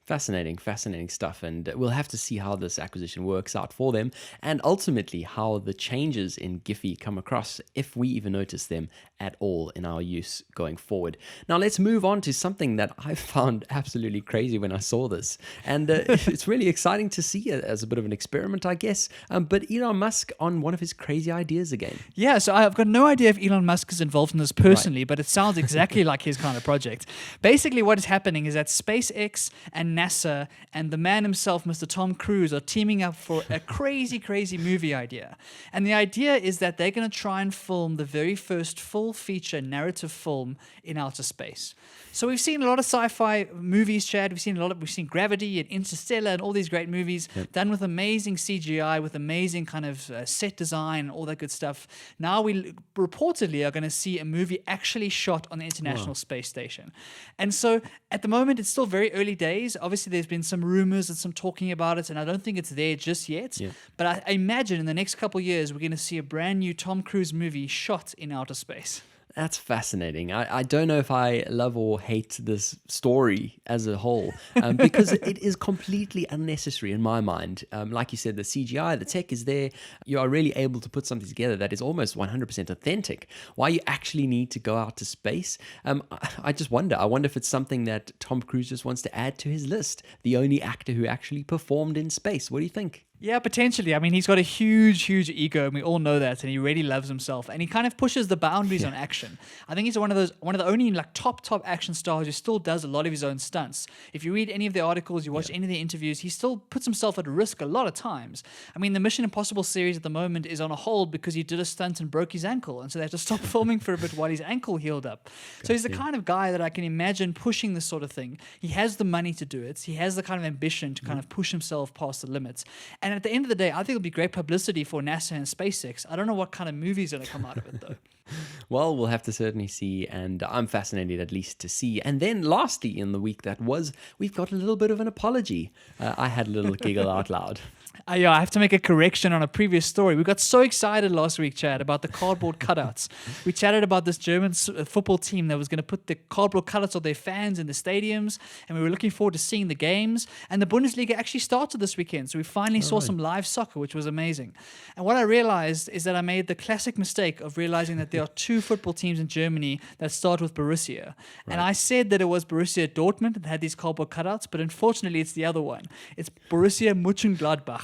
Fascinating stuff, and we'll have to see how this acquisition works out for them, and ultimately how the changes in Giphy come across, if we even notice them at all in our use going forward. Now let's move on to something that I found absolutely crazy when I saw this, and it's really exciting to see it as a bit of an experiment, I guess, but Elon Musk on one of his crazy ideas again. Yeah, so I've got no idea if Elon Musk is involved in this personally, but it sounds exactly like his kind of project. Basically what is happening is that SpaceX and NASA and the man himself, Mr. Tom Cruise, are teaming up for a crazy, crazy movie idea. And the idea is that they're going to try and film the very first full-feature narrative film in outer space. So we've seen a lot of sci-fi movies, Chad. We've seen Gravity and Interstellar and all these great movies done with amazing CGI, with amazing kind of set design and all that good stuff. Now we reportedly are going to see a movie actually shot on the International Space Station. And so at the moment, it's still very early days. Obviously, there's been some rumors and some talking about it, and I don't think it's there just yet. Yeah. But I imagine in the next couple of years, we're going to see a brand new Tom Cruise movie shot in outer space. That's fascinating. I don't know if I love or hate this story as a whole, because it is completely unnecessary in my mind. Like you said, the CGI, the tech is there. You are really able to put something together that is almost 100% authentic. Why you actually need to go out to space? I just wonder. I wonder if it's something that Tom Cruise just wants to add to his list. The only actor who actually performed in space. What do you think? Yeah, potentially. I mean, he's got a huge, huge ego, and we all know that, and he really loves himself, and he kind of pushes the boundaries on action. I think he's one of the only like top action stars who still does a lot of his own stunts. If you read any of the articles, you watch any of the interviews, he still puts himself at risk a lot of times. I mean, the Mission Impossible series at the moment is on a hold because he did a stunt and broke his ankle, and so they had to stop filming for a bit while his ankle healed up. So he's the kind of guy that I can imagine pushing this sort of thing. He has the money to do it. He has the kind of ambition to kind of push himself past the limits. And And at the end of the day, I think it'll be great publicity for NASA and SpaceX. I don't know what kind of movies are going to come out of it, though. Well, we'll have to certainly see, and I'm fascinated at least to see. And then lastly, in the week that was, we've got a little bit of an apology. I had a little giggle out loud. Yeah, I have to make a correction on a previous story. We got so excited last week, Chad, about the cardboard cutouts. We chatted about this German football team that was going to put the cardboard cutouts of their fans in the stadiums, and we were looking forward to seeing the games. And the Bundesliga actually started this weekend, so we finally saw some live soccer, which was amazing. And what I realized is that I made the classic mistake of realizing that there are two football teams in Germany that start with Borussia. Right. And I said that it was Borussia Dortmund that had these cardboard cutouts, but unfortunately it's the other one. It's Borussia Mönchengladbach.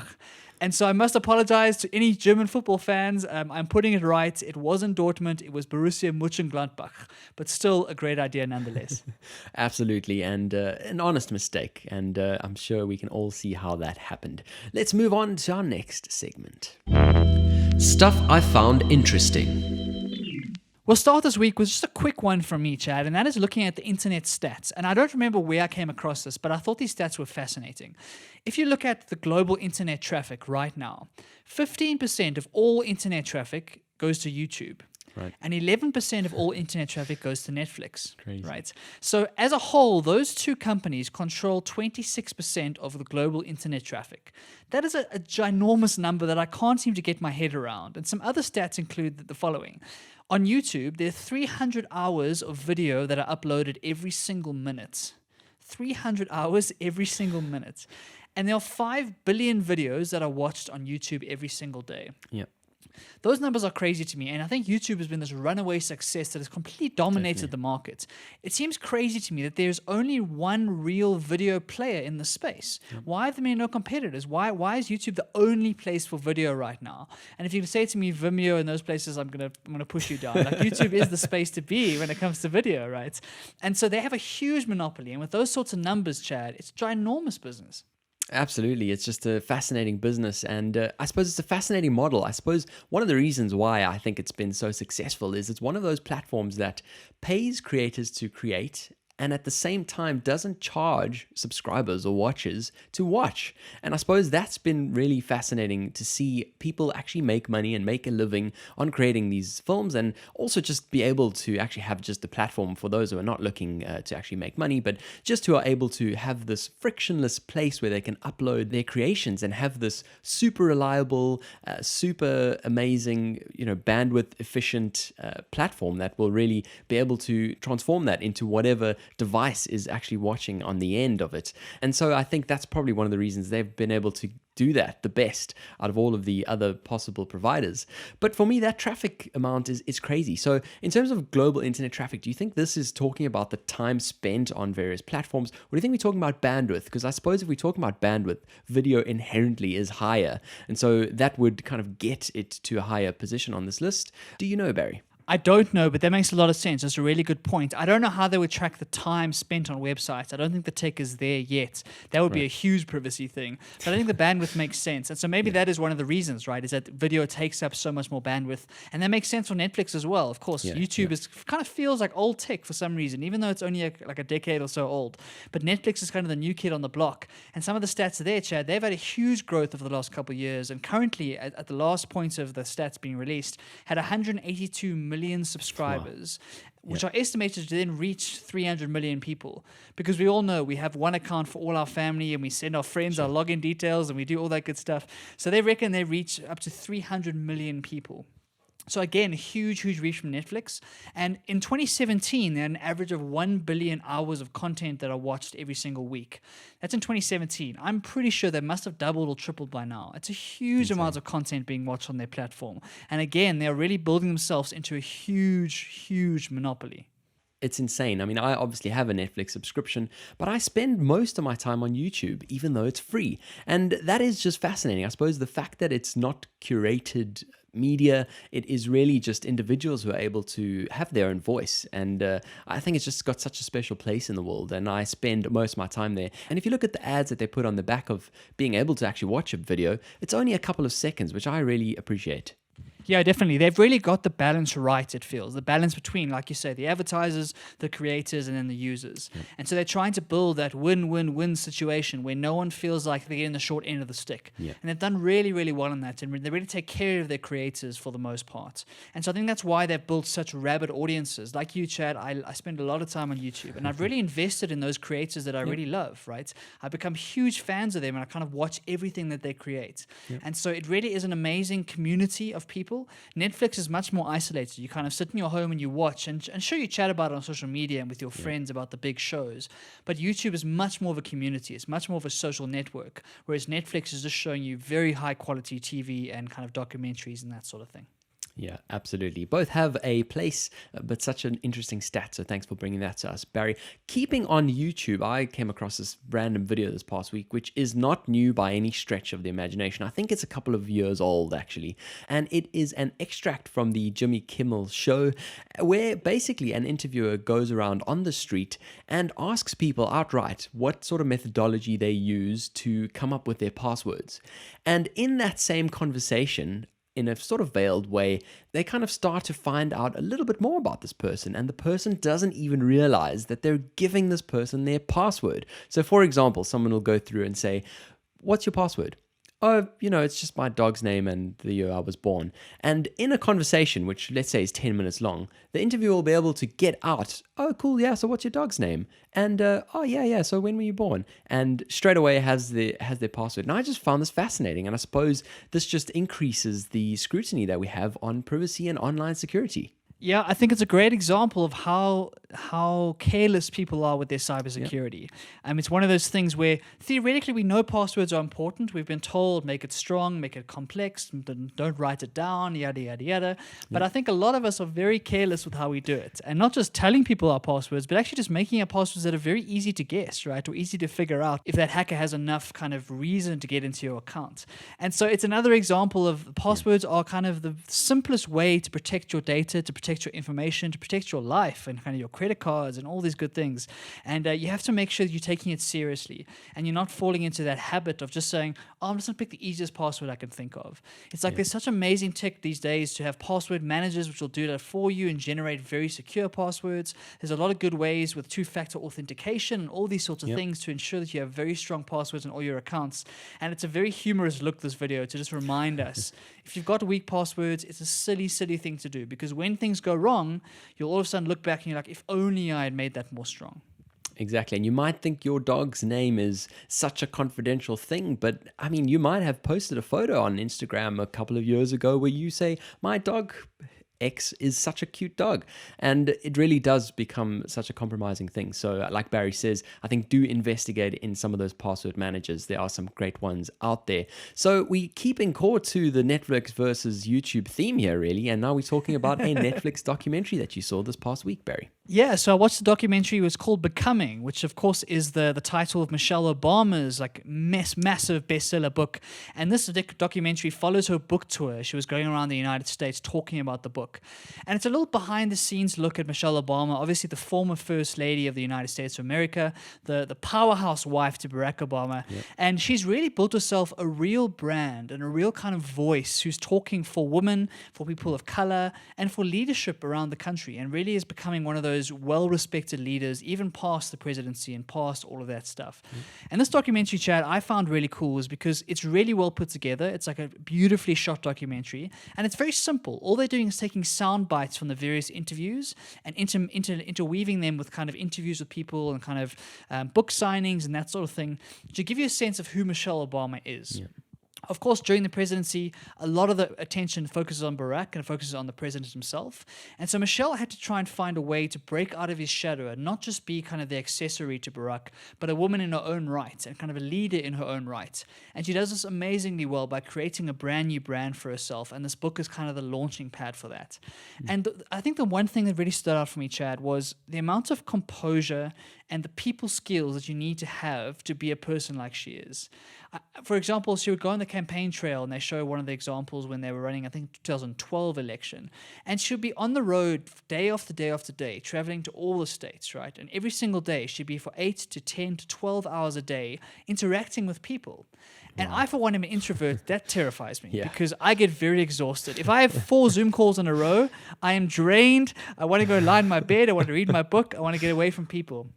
And so I must apologize to any German football fans. I'm putting it right. It wasn't Dortmund. It was Borussia Mönchengladbach. But still a great idea nonetheless. Absolutely. And an honest mistake. And I'm sure we can all see how that happened. Let's move on to our next segment. Stuff I found interesting. We'll start this week with just a quick one from me, Chad, and that is looking at the internet stats. And I don't remember where I came across this, but I thought these stats were fascinating. If you look at the global internet traffic right now, 15% of all internet traffic goes to YouTube. Right. And 11% of all internet traffic goes to Netflix. Crazy. Right. So as a whole, those two companies control 26% of the global internet traffic. That is a ginormous number that I can't seem to get my head around. And some other stats include the following. On YouTube, there are 300 hours of video that are uploaded every single minute. 300 hours every single minute. And there are 5 billion videos that are watched on YouTube every single day. Yeah. Those numbers are crazy to me, and I think YouTube has been this runaway success that has completely dominated the market. It seems crazy to me that there's only one real video player in the space. Why have there been no competitors? Why is YouTube the only place for video right now? And if you say to me Vimeo and those places, I'm gonna push you down. Like YouTube is the space to be when it comes to video, right? And so they have a huge monopoly, and with those sorts of numbers, Chad, it's ginormous business. Absolutely. It's just a fascinating business. And I suppose it's a fascinating model. I suppose one of the reasons why I think it's been so successful is it's one of those platforms that pays creators to create and at the same time doesn't charge subscribers or watchers to watch. And I suppose that's been really fascinating to see people actually make money and make a living on creating these films, and also just be able to actually have just the platform for those who are not looking to actually make money, but just who are able to have this frictionless place where they can upload their creations and have this super reliable, super amazing, bandwidth efficient platform that will really be able to transform that into whatever device is actually watching on the end of it. And so I think that's probably one of the reasons they've been able to do that the best out of all of the other possible providers. But for me, that traffic amount is crazy. So in terms of global internet traffic, do you think this is talking about the time spent on various platforms? Or do you think we're talking about bandwidth? Because I suppose if we're talking about bandwidth, video inherently is higher. And so that would kind of get it to a higher position on this list. Do you know, Barry? I don't know, but that makes a lot of sense. That's a really good point. I don't know how they would track the time spent on websites. I don't think the tech is there yet. That would be a huge privacy thing. But I think the bandwidth makes sense. And so maybe that is one of the reasons, right, is that video takes up so much more bandwidth. And that makes sense for Netflix as well. Of course, YouTube is kind of feels like old tech for some reason, even though it's only like a decade or so old. But Netflix is kind of the new kid on the block. And some of the stats there, Chad, they've had a huge growth over the last couple of years. And currently, at the last point of the stats being released, had 182 million subscribers, which are estimated to then reach 300 million people. Because we all know we have one account for all our family and we send our friends our login details and we do all that good stuff. So they reckon they reach up to 300 million people. So again, huge reach from Netflix. And in 2017, they had an average of 1 billion hours of content that are watched every single week. That's in 2017. I'm pretty sure they must have doubled or tripled by now. It's a huge amount of content being watched on their platform. And again, they're really building themselves into a huge monopoly. It's insane. I mean, I obviously have a Netflix subscription, but I spend most of my time on YouTube, even though it's free. And that is just fascinating. I suppose the fact that it's not curated media, it is really just individuals who are able to have their own voice. And I think it's just got such a special place in the world. And I spend most of my time there. And if you look at the ads that they put on the back of being able to actually watch a video, it's only a couple of seconds, which I really appreciate. Yeah, definitely. They've really got the balance right, it feels. The balance between, like you say, the advertisers, the creators, and then the users. And so they're trying to build that win-win-win situation where no one feels like they're getting the short end of the stick. Yeah. And they've done really, really well in that. And they really take care of their creators for the most part. And so I think that's why they've built such rabid audiences. Like you, Chad, I spend a lot of time on YouTube. And I've really invested in those creators that I really love, right? I've become huge fans of them, and I kind of watch everything that they create. And so it really is an amazing community of people. Netflix is much more isolated. You kind of sit in your home and you watch, and sure, you chat about it on social media and with your friends about the big shows. But YouTube is much more of a community. It's much more of a social network, whereas Netflix is just showing you very high quality TV and kind of documentaries and that sort of thing. Yeah, absolutely. Both have a place, but such an interesting stat. So thanks for bringing that to us, Barry. Keeping on YouTube, I came across this random video this past week, which is not new by any stretch of the imagination. I think it's a couple of years old, actually. And it is an extract from the Jimmy Kimmel show, where basically an interviewer goes around on the street and asks people outright what sort of methodology they use to come up with their passwords. And in that same conversation, in a sort of veiled way, they kind of start to find out a little bit more about this person, and the person doesn't even realize that they're giving this person their password. So, for example, someone will go through and say, "What's your password?" "Oh, it's just my dog's name and the year I was born." And in a conversation, which let's say is 10 minutes long, the interviewer will be able to get out, "Oh, cool, yeah, so what's your dog's name?" And, "Oh, yeah, so when were you born?" And straight away has their password. And I just found this fascinating. And I suppose this just increases the scrutiny that we have on privacy and online security. Yeah, I think it's a great example of how careless people are with their cybersecurity. It's one of those things where theoretically we know passwords are important. We've been told make it strong, make it complex, don't write it down, yada, yada, yada. But I think a lot of us are very careless with how we do it. And not just telling people our passwords, but actually just making our passwords that are very easy to guess, right? Or easy to figure out if that hacker has enough kind of reason to get into your account. And so it's another example of passwords are kind of the simplest way to protect your data, to protect your information, to protect your life and kind of your credit cards and all these good things. And you have to make sure that you're taking it seriously and you're not falling into that habit of just saying, "Oh, I'm just going to pick the easiest password I can think of." It's like there's such amazing tech these days to have password managers which will do that for you and generate very secure passwords. There's a lot of good ways with two-factor authentication and all these sorts of things to ensure that you have very strong passwords on all your accounts. And it's a very humorous look, this video, to just remind us, if you've got weak passwords, it's a silly, silly thing to do, because when things go wrong, you'll all of a sudden look back and you're like, if only I had made that more strong. Exactly. And you might think your dog's name is such a confidential thing, but I mean, you might have posted a photo on Instagram a couple of years ago where you say, "My dog X is such a cute dog." And it really does become such a compromising thing. So like Barry says, I think do investigate in some of those password managers. There are some great ones out there. So we keep in core to the Netflix versus YouTube theme here, really. And now we're talking about a Netflix documentary that you saw this past week, Barry. Yeah, so I watched the documentary. It was called Becoming, which of course is the title of Michelle Obama's massive bestseller book. And this documentary follows her book tour. She was going around the United States talking about the book. And it's a little behind the scenes look at Michelle Obama, obviously the former First Lady of the United States of America, the powerhouse wife to Barack Obama. And she's really built herself a real brand and a real kind of voice who's talking for women, for people of color, and for leadership around the country, and really is becoming one of those well-respected leaders, even past the presidency and past all of that stuff. And this documentary, Chad, I found really cool is because it's really well put together. It's like a beautifully shot documentary, and it's very simple. All they're doing is taking sound bites from the various interviews and interweaving them with kind of interviews with people and kind of book signings and that sort of thing to give you a sense of who Michelle Obama is. Of course, during the presidency, a lot of the attention focuses on Barack and focuses on the president himself. And so Michelle had to try and find a way to break out of his shadow and not just be kind of the accessory to Barack, but a woman in her own right and kind of a leader in her own right. And she does this amazingly well by creating a brand new brand for herself. And this book is kind of the launching pad for that. And I think the one thing that really stood out for me, Chad, was the amount of composure and the people skills that you need to have to be a person like she is. For example, she would go on the campaign trail, and they show one of the examples when they were running, I think, 2012 election. And she'd be on the road day after day after day, traveling to all the states, right? And every single day, she'd be for 8 to 10 to 12 hours a day interacting with people. And I, for one, am an introvert. That terrifies me Yeah. because I get very exhausted. If I have 4 Zoom calls in a row, I am drained. I want to go lie in my bed. I want to read my book. I want to get away from people.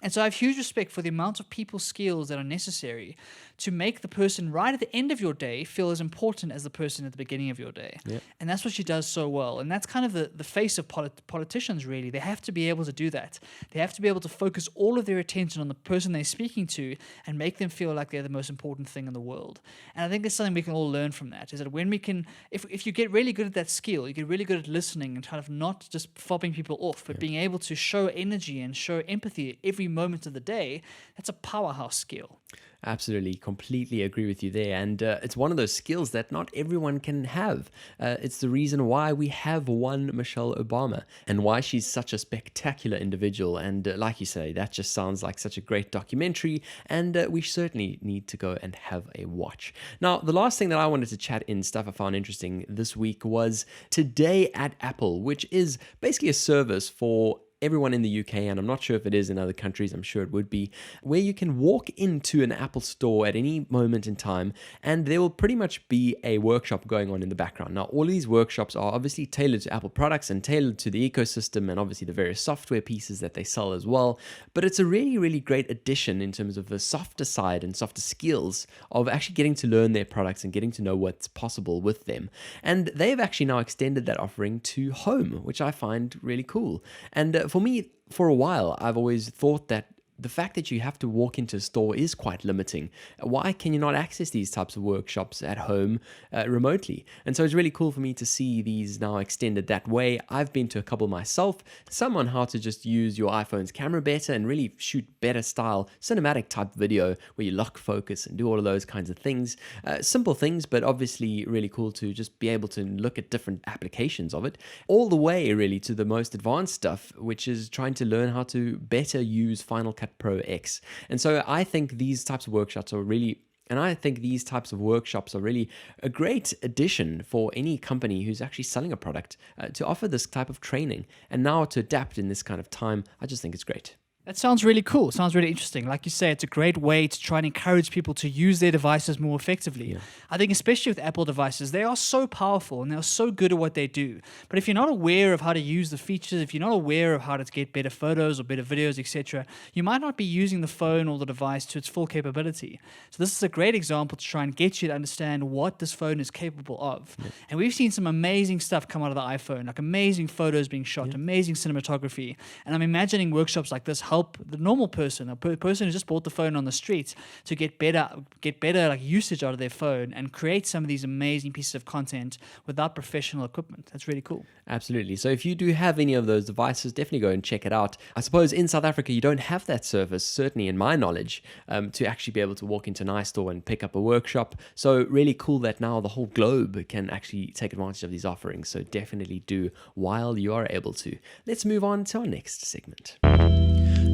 And so I have huge respect for the amount of people skills that are necessary to make the person right at the end of your day feel as important as the person at the beginning of your day. Yep. And that's what she does so well. And that's kind of the face of politicians, really. They have to be able to do that. They have to be able to focus all of their attention on the person they're speaking to and make them feel like they're the most important thing in the world. And I think there's something we can all learn from that, is that when we can, if you get really good at that skill, you get really good at listening and kind of not just fobbing people off, but being able to show energy and show empathy at every moment of the day, that's a powerhouse skill. Absolutely, completely agree with you there. And it's one of those skills that not everyone can have. It's the reason why we have one Michelle Obama and why she's such a spectacular individual. And like you say, that just sounds like such a great documentary. And we certainly need to go and have a watch. Now, the last thing that I wanted to chat in, stuff I found interesting this week, was Today at Apple, which is basically a service for everyone in the UK, and I'm not sure if it is in other countries, I'm sure it would be, where you can walk into an Apple store at any moment in time and there will pretty much be a workshop going on in the background. Now, all of these workshops are obviously tailored to Apple products and tailored to the ecosystem and obviously the various software pieces that they sell as well, but it's a really, really great addition in terms of the softer side and softer skills of actually getting to learn their products and getting to know what's possible with them. And they've actually now extended that offering to home, which I find really cool. And for me, for a while, I've always thought that the fact that you have to walk into a store is quite limiting. Why can you not access these types of workshops at home remotely? And so it's really cool for me to see these now extended that way. I've been to a couple myself, some on how to just use your iPhone's camera better and really shoot better style cinematic type video where you lock focus and do all of those kinds of things. Simple things, but obviously really cool to just be able to look at different applications of it, all the way really to the most advanced stuff, which is trying to learn how to better use Final Cut Pro X. And so I think these types of workshops are really a great addition for any company who's actually selling a product to offer this type of training. And now to adapt in this kind of time, I just think it's great. That sounds really cool. Sounds really interesting. Like you say, it's a great way to try and encourage people to use their devices more effectively. Yeah. I think especially with Apple devices, they are so powerful and they're so good at what they do. But if you're not aware of how to use the features, if you're not aware of how to get better photos or better videos, etc., you might not be using the phone or the device to its full capability. So this is a great example to try and get you to understand what this phone is capable of. Yeah. And we've seen some amazing stuff come out of the iPhone, like amazing photos being shot, amazing cinematography. And I'm imagining workshops like this help the normal person, a person who just bought the phone on the street, to get better like usage out of their phone and create some of these amazing pieces of content without professional equipment. That's really cool. Absolutely. So if you do have any of those devices, definitely go and check it out. I suppose in South Africa, you don't have that service, certainly in my knowledge, to actually be able to walk into an iStore and pick up a workshop. So really cool that now the whole globe can actually take advantage of these offerings. So definitely do while you are able to. Let's move on to our next segment.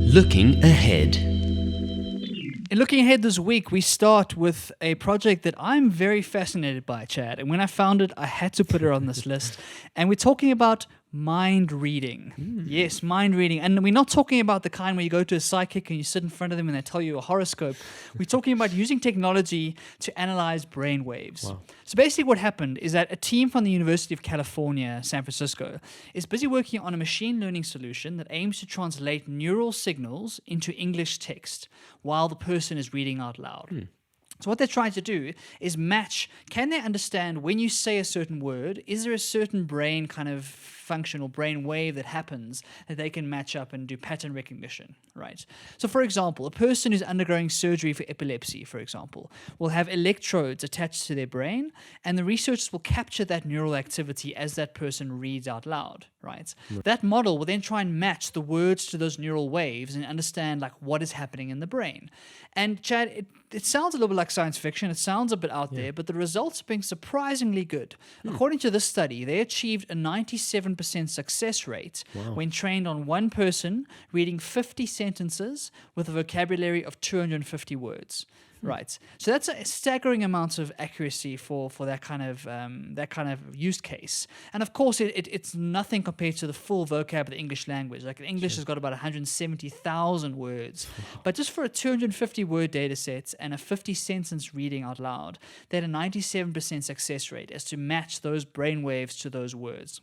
Looking ahead. In looking ahead this week, we start with a project that I'm very fascinated by, Chad. And when I found it, I had to put it on this list. And we're talking about mind reading. Yes, mind reading. And we're not talking about the kind where you go to a psychic and you sit in front of them and they tell you a horoscope. We're talking about using technology to analyze brain waves. Wow. So basically what happened is that a team from the University of California, San Francisco, is busy working on a machine learning solution that aims to translate neural signals into English text while the person is reading out loud. So what they're trying to do is match, can they understand when you say a certain word, is there a certain brain kind of function or brain wave that happens that they can match up and do pattern recognition, right? So for example, a person who's undergoing surgery for epilepsy, for example, will have electrodes attached to their brain, and the researchers will capture that neural activity as that person reads out loud, right? That model will then try and match the words to those neural waves and understand like what is happening in the brain. And Chad, it sounds a little bit like science fiction. It sounds a bit out there, but the results have been surprisingly good. According to this study, they achieved a 97% success rate when trained on one person reading 50 sentences with a vocabulary of 250 words. Right. So that's a staggering amount of accuracy for that kind of use case. And of course, it's nothing compared to the full vocab of the English language. Like English has got about 170,000 words, but just for a 250 word data set and a 50 sentence reading out loud, they had a 97% success rate as to match those brainwaves to those words.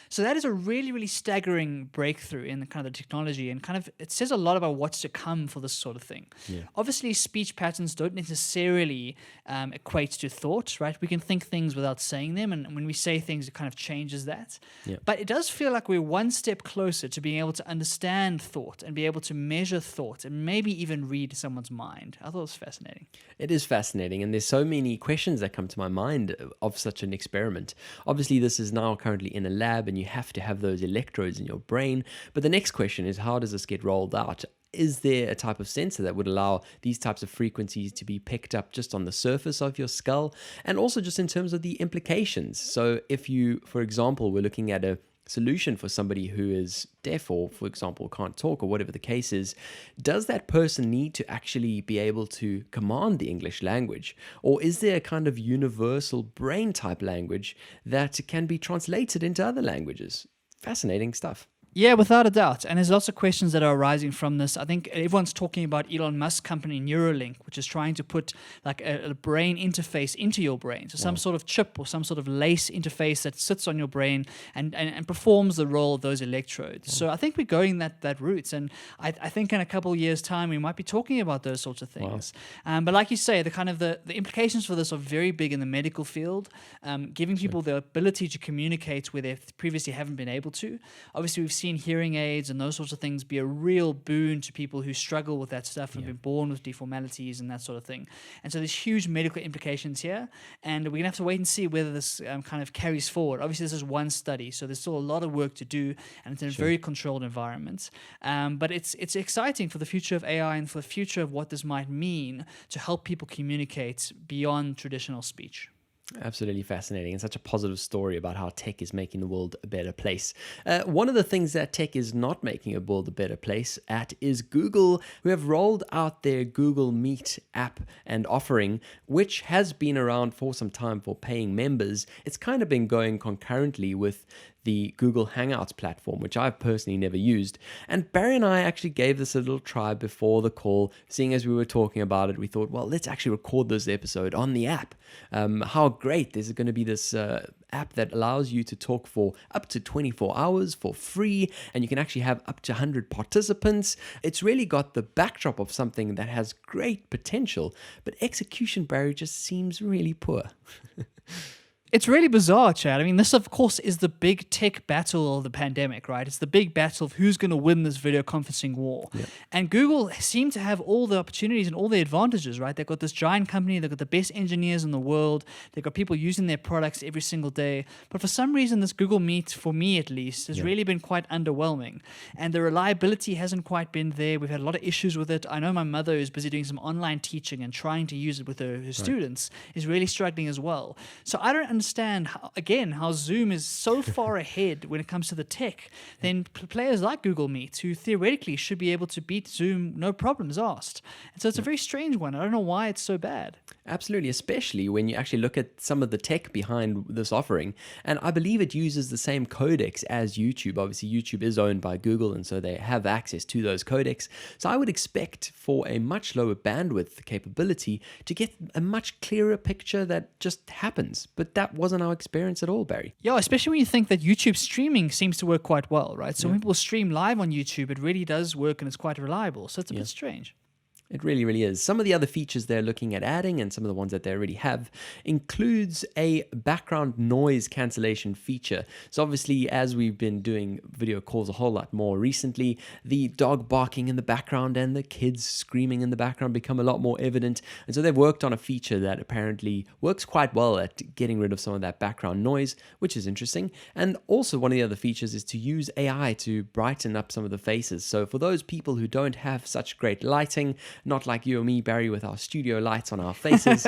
So that is a really, really staggering breakthrough in the kind of the technology, and kind of it says a lot about what's to come for this sort of thing. Yeah. Obviously, speech patterns don't necessarily equate to thought, right? We can think things without saying them, and when we say things, it kind of changes that. Yeah. But it does feel like we're one step closer to being able to understand thought and be able to measure thought and maybe even read someone's mind. I thought it was fascinating. It is fascinating, and there's so many questions that come to my mind of such an experiment. Obviously, this is now currently in a lab, and you have to have those electrodes in your brain. But the next question is, how does this get rolled out? Is there a type of sensor that would allow these types of frequencies to be picked up just on the surface of your skull? And also just in terms of the implications. So if you, for example, were looking at a solution for somebody who is deaf or, for example, can't talk or whatever the case is, does that person need to actually be able to command the English language? Or is there a kind of universal brain type language that can be translated into other languages? Fascinating stuff. Yeah, without a doubt. And there's lots of questions that are arising from this. I think everyone's talking about Elon Musk's company Neuralink, which is trying to put like a brain interface into your brain. So some sort of chip or some sort of lace interface that sits on your brain and performs the role of those electrodes. So I think we're going that route. And I think in a couple of years' time, we might be talking about those sorts of things. But like you say, the kind of the implications for this are very big in the medical field, giving people the ability to communicate where they previously haven't been able to. Obviously, we've seen hearing aids and those sorts of things be a real boon to people who struggle with that stuff and have been born with deformalities and that sort of thing. And so there's huge medical implications here, and we're going to have to wait and see whether this kind of carries forward. Obviously, this is one study, so there's still a lot of work to do, and it's in a very controlled environment. But it's exciting for the future of AI and for the future of what this might mean to help people communicate beyond traditional speech. Absolutely fascinating, and such a positive story about how tech is making the world a better place. One of the things that tech is not making a world a better place at is Google, who have rolled out their Google Meet app and offering, which has been around for some time for paying members. It's kind of been going concurrently with the Google Hangouts platform, which I've personally never used. And Barry and I actually gave this a little try before the call. Seeing as we were talking about it, we thought, well, let's actually record this episode on the app. How great. There's going to be this app that allows you to talk for up to 24 hours for free, and you can actually have up to 100 participants. It's really got the backdrop of something that has great potential, but execution, Barry, just seems really poor. It's really bizarre, Chad. I mean, this, of course, is the big tech battle of the pandemic, right? It's the big battle of who's going to win this video conferencing war. Yeah. And Google seem to have all the opportunities and all the advantages, right? They've got this giant company. They've got the best engineers in the world. They've got people using their products every single day. But for some reason, this Google Meet, for me at least, has really been quite underwhelming. And the reliability hasn't quite been there. We've had a lot of issues with it. I know my mother, who's busy doing some online teaching and trying to use it with her students, is really struggling as well. So I don't understand how Zoom is so far ahead when it comes to the tech than players like Google Meet, who theoretically should be able to beat Zoom no problems asked. And so it's a very strange one. I don't know why it's so bad. Absolutely, especially when you actually look at some of the tech behind this offering. And I believe it uses the same codecs as YouTube. Obviously, YouTube is owned by Google, and so they have access to those codecs. So I would expect for a much lower bandwidth capability to get a much clearer picture that just happens. But that wasn't our experience at all, Barry. Yeah, especially when you think that YouTube streaming seems to work quite well, right? So when people stream live on YouTube, it really does work and it's quite reliable. So it's a bit strange. It really, really is. Some of the other features they're looking at adding, and some of the ones that they already have, includes a background noise cancellation feature. So obviously, as we've been doing video calls a whole lot more recently, the dog barking in the background and the kids screaming in the background become a lot more evident. And so they've worked on a feature that apparently works quite well at getting rid of some of that background noise, which is interesting. And also one of the other features is to use AI to brighten up some of the faces. So for those people who don't have such great lighting, not like you or me, Barry, with our studio lights on our faces,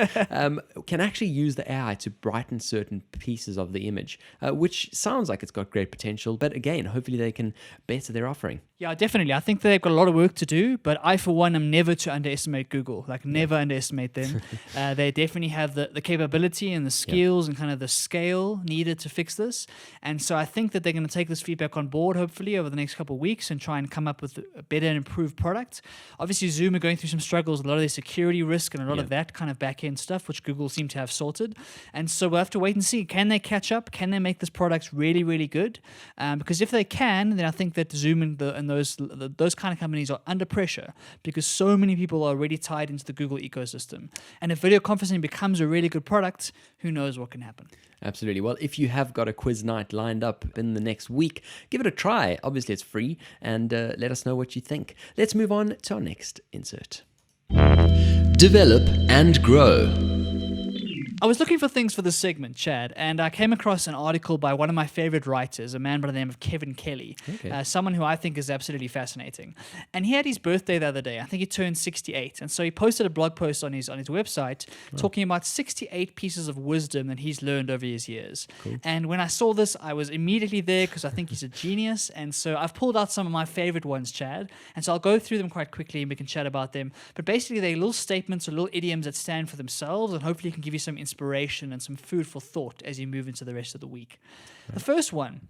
can actually use the AI to brighten certain pieces of the image, which sounds like it's got great potential. But again, hopefully they can better their offering. Yeah, definitely. I think they've got a lot of work to do, but I, for one, am never to underestimate Google. Like, never underestimate them. They definitely have the capability and the skills and kind of the scale needed to fix this. And so I think that they're going to take this feedback on board, hopefully, over the next couple of weeks and try and come up with a better and improved product. Obviously, Zoom are going through some struggles, a lot of their security risk and a lot of that kind of back-end stuff, which Google seem to have sorted. And so we'll have to wait and see. Can they catch up? Can they make this product really, really good? Because if they can, then I think that Zoom and those kind of companies are under pressure because so many people are already tied into the Google ecosystem. And if video conferencing becomes a really good product, who knows what can happen. Absolutely. Well, if you have got a quiz night lined up in the next week, give it a try. Obviously, it's free, and let us know what you think. Let's move on to our next insert. Develop and grow. I was looking for things for this segment, Chad, and I came across an article by one of my favorite writers, a man by the name of Kevin Kelly, someone who I think is absolutely fascinating. And he had his birthday the other day. I think he turned 68. And so he posted a blog post on his website talking about 68 pieces of wisdom that he's learned over his years. Cool. And when I saw this, I was immediately there because I think he's a genius. And so I've pulled out some of my favorite ones, Chad. And so I'll go through them quite quickly and we can chat about them. But basically, they're little statements or little idioms that stand for themselves and hopefully can give you some inspiration and some food for thought as you move into the rest of the week. Right. The first one,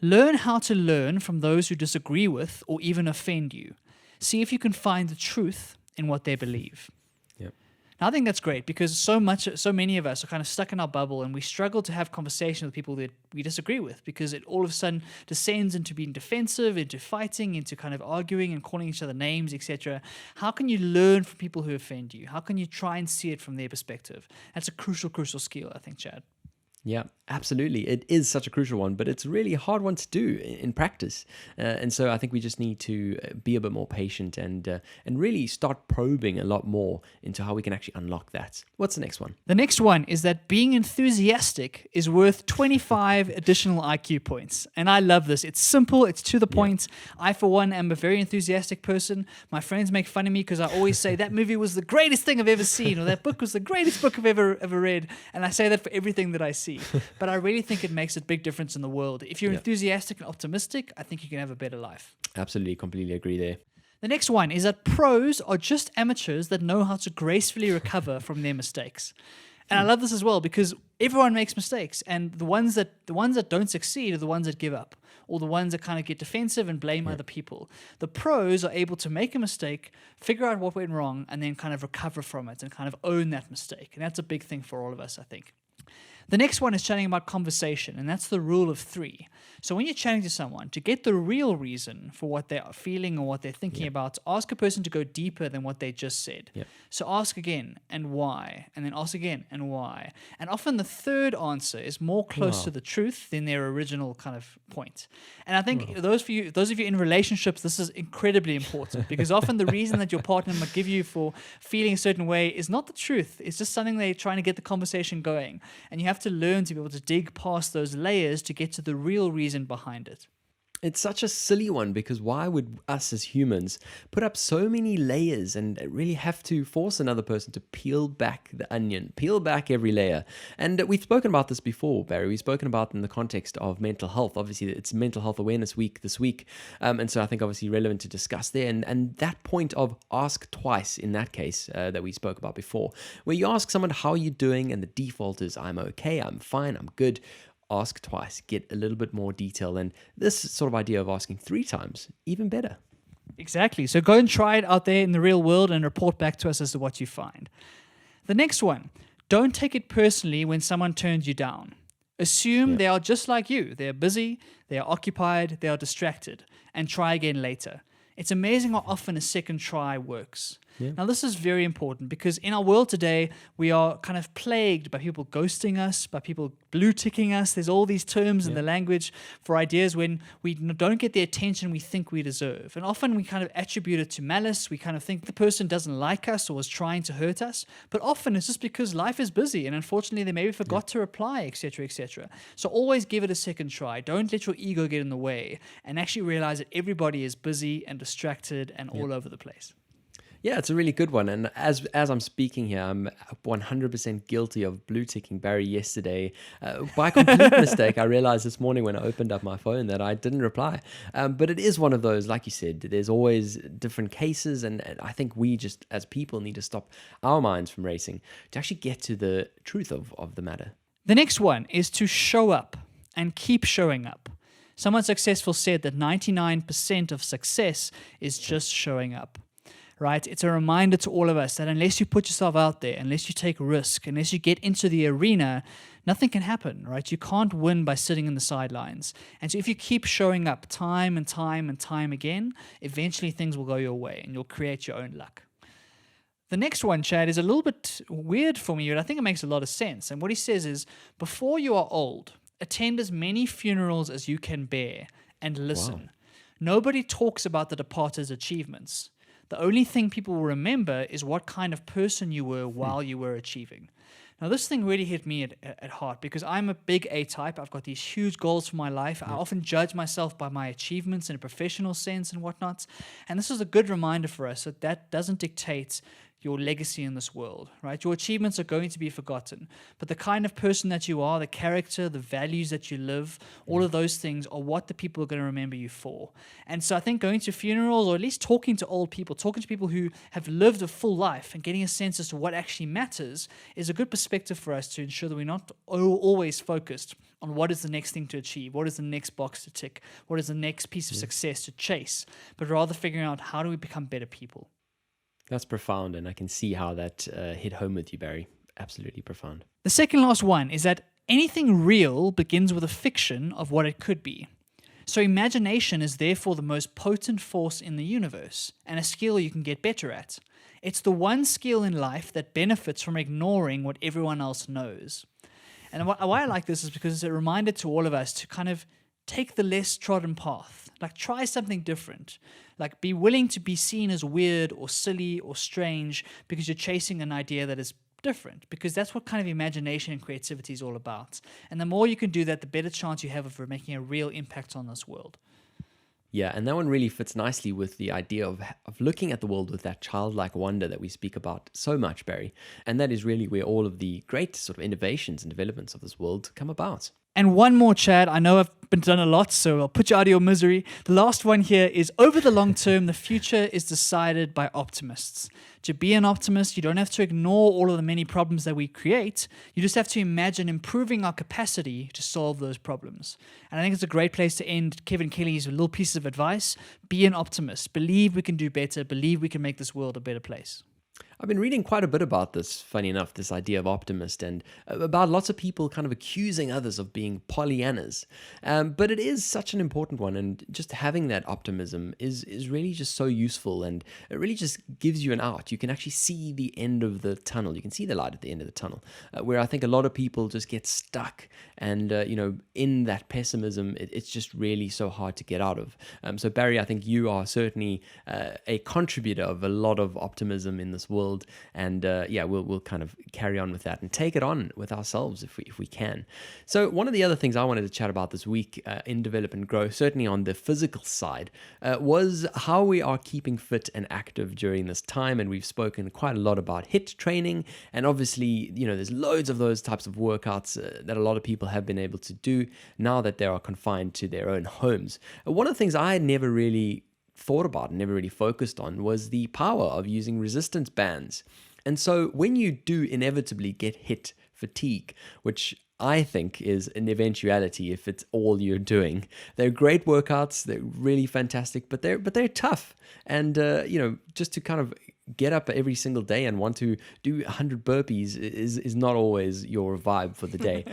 learn how to learn from those who disagree with or even offend you. See if you can find the truth in what they believe. Yep. Now, I think that's great because so many of us are kind of stuck in our bubble and we struggle to have conversations with people that we disagree with because it all of a sudden descends into being defensive, into fighting, into kind of arguing and calling each other names, etc. How can you learn from people who offend you? How can you try and see it from their perspective? That's a crucial skill, I think, Chad. Yeah, absolutely. It is such a crucial one, but it's really a hard one to do in practice. And so I think we just need to be a bit more patient and really start probing a lot more into how we can actually unlock that. What's the next one? The next one is that being enthusiastic is worth 25 additional IQ points. And I love this. It's simple. It's to the point. I, for one, am a very enthusiastic person. My friends make fun of me because I always say that movie was the greatest thing I've ever seen or that book was the greatest book I've ever read. And I say that for everything that I see. But I really think it makes a big difference in the world. If you're enthusiastic and optimistic, I think you can have a better life. Absolutely, completely agree there. The next one is that pros are just amateurs that know how to gracefully recover from their mistakes. And I love this as well because everyone makes mistakes, and the ones that don't succeed are the ones that give up, or the ones that kind of get defensive and blame other people. The pros are able to make a mistake, figure out what went wrong, and then kind of recover from it and kind of own that mistake. And that's a big thing for all of us, I think. The next one is chatting about conversation, and that's the rule of 3. So when you're chatting to someone, to get the real reason for what they're feeling or what they're thinking about, ask a person to go deeper than what they just said. So ask again, and why? And then ask again, and why? And often the third answer is more close to the truth than their original kind of point. And I think those of you in relationships, this is incredibly important because often the reason that your partner might give you for feeling a certain way is not the truth. It's just something they're trying to get the conversation going. And you have to learn to be able to dig past those layers to get to the real reason behind it. It's such a silly one because why would us as humans put up so many layers and really have to force another person to peel back the onion, peel back every layer? And we've spoken about this before, Barry. We've spoken about in the context of mental health. Obviously, it's Mental Health Awareness Week this week. And so I think obviously relevant to discuss there. And that point of ask twice in that case that we spoke about before, where you ask someone, how are you doing? And the default is, I'm okay, I'm fine, I'm good. Ask twice, get a little bit more detail, and this sort of idea of asking 3 times, even better. Exactly. So go and try it out there in the real world and report back to us as to what you find. The next one, don't take it personally when someone turns you down. Assume they are just like you. They are busy, they are occupied, they are distracted, and try again later. It's amazing how often a second try works. Now, this is very important because in our world today, we are kind of plagued by people ghosting us, by people blue ticking us. There's all these terms in the language for ideas when we don't get the attention we think we deserve. And often we kind of attribute it to malice. We kind of think the person doesn't like us or is trying to hurt us. But often it's just because life is busy and unfortunately they maybe forgot to reply, etc., etc. So always give it a second try. Don't let your ego get in the way and actually realize that everybody is busy and distracted and all over the place. Yeah, it's a really good one. And as I'm speaking here, I'm 100% guilty of blue ticking Barry yesterday. By complete mistake, I realized this morning when I opened up my phone that I didn't reply. But it is one of those, like you said, there's always different cases. And I think we just, as people, need to stop our minds from racing to actually get to the truth of the matter. The next one is to show up and keep showing up. Someone successful said that 99% of success is just showing up. Right? It's a reminder to all of us that unless you put yourself out there, unless you take risk, unless you get into the arena, nothing can happen, right? You can't win by sitting in the sidelines. And so if you keep showing up time and time and time again, eventually things will go your way and you'll create your own luck. The next one, Chad, is a little bit weird for me, but I think it makes a lot of sense. And what he says is, before you are old, attend as many funerals as you can bear and listen. Wow. Nobody talks about the departed's achievements. The only thing people will remember is what kind of person you were while you were achieving. Now, this thing really hit me at heart because I'm a big A-type. I've got these huge goals for my life. I often judge myself by my achievements in a professional sense and whatnot. And this is a good reminder for us that doesn't dictate your legacy in this world, right? Your achievements are going to be forgotten, but the kind of person that you are, the character, the values that you live, all of those things are what the people are going to remember you for. And so I think going to funerals, or at least talking to old people, talking to people who have lived a full life and getting a sense as to what actually matters is a good perspective for us to ensure that we're not always focused on what is the next thing to achieve, what is the next box to tick, what is the next piece of success to chase, but rather figuring out how do we become better people. That's profound, and I can see how that hit home with you, Barry. Absolutely profound. The second last one is that anything real begins with a fiction of what it could be. So imagination is therefore the most potent force in the universe, and a skill you can get better at. It's the one skill in life that benefits from ignoring what everyone else knows. And why I like this is because it's a reminder to all of us to kind of take the less trodden path. Like, try something different. Like, be willing to be seen as weird or silly or strange because you're chasing an idea that is different, because that's what kind of imagination and creativity is all about. And the more you can do that, the better chance you have of making a real impact on this world. Yeah, and that one really fits nicely with the idea of looking at the world with that childlike wonder that we speak about so much, Barry. And that is really where all of the great sort of innovations and developments of this world come about. And one more, Chad. I know I've been done a lot, so I'll put you out of your misery. The last one here is, over the long term, the future is decided by optimists. To be an optimist, you don't have to ignore all of the many problems that we create. You just have to imagine improving our capacity to solve those problems. And I think it's a great place to end Kevin Kelly's little piece of advice. Be an optimist. Believe we can do better. Believe we can make this world a better place. I've been reading quite a bit about this, funny enough, this idea of optimist, and about lots of people kind of accusing others of being Pollyannas. But it is such an important one, and just having that optimism is really just so useful, and it really just gives you an out. You can actually see the end of the tunnel. You can see the light at the end of the tunnel, where I think a lot of people just get stuck, and in that pessimism, it's just really so hard to get out of. So Barry, I think you are certainly a contributor of a lot of optimism in this world, and we'll kind of carry on with that and take it on with ourselves if we can. So one of the other things I wanted to chat about this week in Develop and Grow, certainly on the physical side, was how we are keeping fit and active during this time. And we've spoken quite a lot about HIIT training, and obviously there's loads of those types of workouts that a lot of people have been able to do now that they are confined to their own homes. One of the things I had never really thought about and never really focused on was the power of using resistance bands. And so when you do inevitably get HIIT fatigue, which I think is an eventuality if it's all you're doing, they're great workouts, they're really fantastic, but they're tough. And just to kind of get up every single day and want to do 100 burpees is not always your vibe for the day.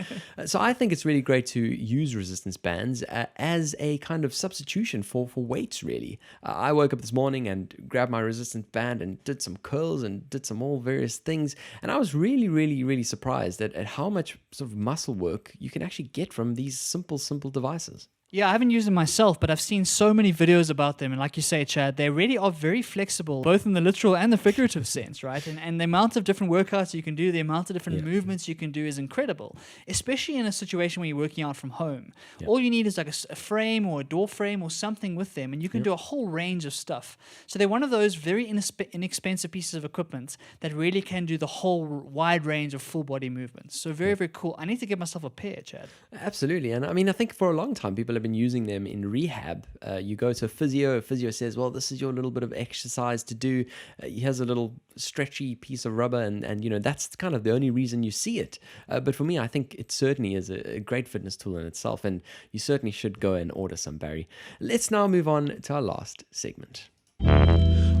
So I think it's really great to use resistance bands as a kind of substitution for weights, really. I woke up this morning and grabbed my resistance band and did some curls and did some all various things. And I was really, really, really surprised at how much sort of muscle work you can actually get from these simple devices. Yeah, I haven't used them myself, but I've seen so many videos about them. And like you say, Chad, they really are very flexible, both in the literal and the figurative sense, right? And the amount of different workouts you can do, the amount of different movements you can do is incredible, especially in a situation where you're working out from home. All you need is like a frame or a door frame or something with them, and you can do a whole range of stuff. So they're one of those very inexpensive pieces of equipment that really can do the whole wide range of full body movements. So very, very cool. I need to get myself a pair, Chad. Absolutely. And I mean, I think for a long time, people have been using them in rehab. You go to a physio says, well, this is your little bit of exercise to do. He has a little stretchy piece of rubber, and that's kind of the only reason you see it. But for me, I think it certainly is a great fitness tool in itself, and you certainly should go and order some, Barry. Let's now move on to our last segment.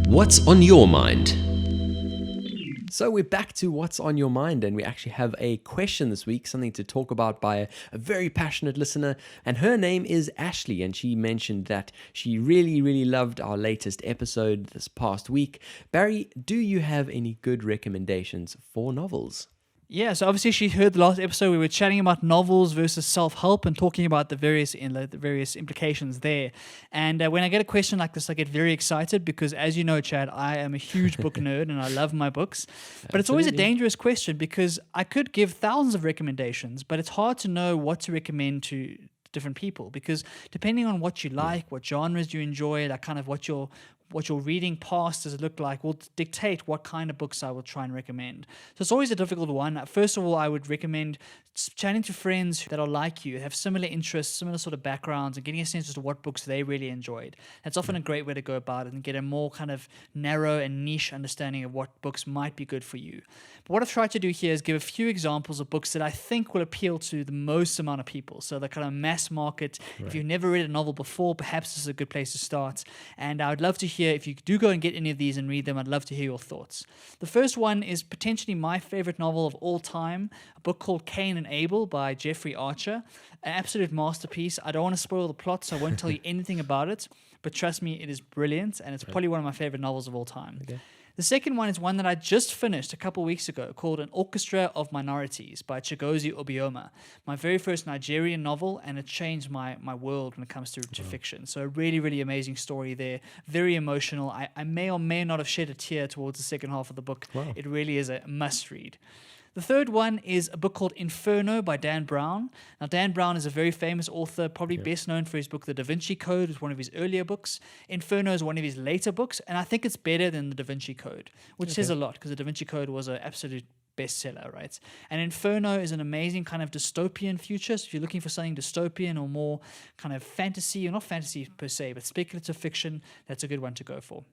What's on your mind? So we're back to What's on Your Mind, and we actually have a question this week, something to talk about by a very passionate listener, and her name is Ashley, and she mentioned that she really, really loved our latest episode this past week. Barry, do you have any good recommendations for novels? Yeah, so obviously she heard the last episode. We were chatting about novels versus self-help and talking about the various implications there. And when I get a question like this, I get very excited because, as you know, Chad, I am a huge book nerd and I love my books. But it's always a dangerous question because I could give thousands of recommendations, but it's hard to know what to recommend to different people because depending on what you like, what genres you enjoy, like kind of what your reading past does it look like will dictate what kind of books I will try and recommend. So it's always a difficult one. First of all, I would recommend chatting to friends that are like you, have similar interests, similar sort of backgrounds, and getting a sense as to what books they really enjoyed. That's often a great way to go about it and get a more kind of narrow and niche understanding of what books might be good for you. But what I've tried to do here is give a few examples of books that I think will appeal to the most amount of people. So the kind of mass market. Right. If you've never read a novel before, perhaps this is a good place to start. And I would love to hear, if you do go and get any of these and read them, I'd love to hear your thoughts. The first one is potentially my favorite novel of all time, a book called Cain and Abel by Jeffrey Archer. An absolute masterpiece. I don't want to spoil the plot, so I won't tell you anything about it, but trust me, it is brilliant, and it's probably one of my favorite novels of all time. Okay. The second one is one that I just finished a couple weeks ago called An Orchestra of Minorities by Chigozie Obioma. My very first Nigerian novel, and it changed my world when it comes to fiction. So a really, really amazing story there. Very emotional. I may or may not have shed a tear towards the second half of the book. Wow. It really is a must-read. The third one is a book called Inferno by Dan Brown. Now, Dan Brown is a very famous author, probably best known for his book The Da Vinci Code, which is one of his earlier books. Inferno is one of his later books, and I think it's better than The Da Vinci Code, which says a lot, because The Da Vinci Code was an absolute bestseller, right? And Inferno is an amazing kind of dystopian future. So if you're looking for something dystopian or more kind of fantasy, or not fantasy per se, but speculative fiction, that's a good one to go for.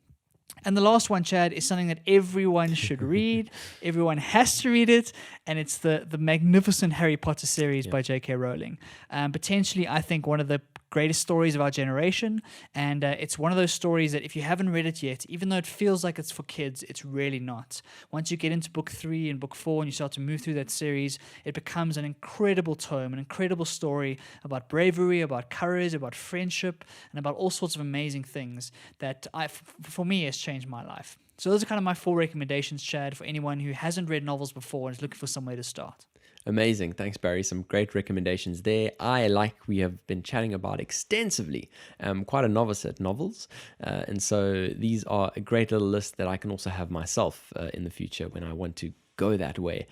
And the last one, Chad, is something that everyone should read. Everyone has to read it, and it's the magnificent Harry Potter series by J.K. Rowling. Potentially, I think, one of the greatest stories of our generation, and it's one of those stories that if you haven't read it yet, even though it feels like it's for kids, it's really not. Once you get into book 3 and book 4 and you start to move through that series, it becomes an incredible tome, an incredible story about bravery, about courage, about friendship, and about all sorts of amazing things that for me has changed my life. So those are kind of my 4 recommendations, Chad, for anyone who hasn't read novels before and is looking for somewhere to start. Amazing. Thanks, Barry. Some great recommendations there. We have been chatting about extensively, quite a novice at novels. And so these are a great little list that I can also have myself in the future when I want to go that way,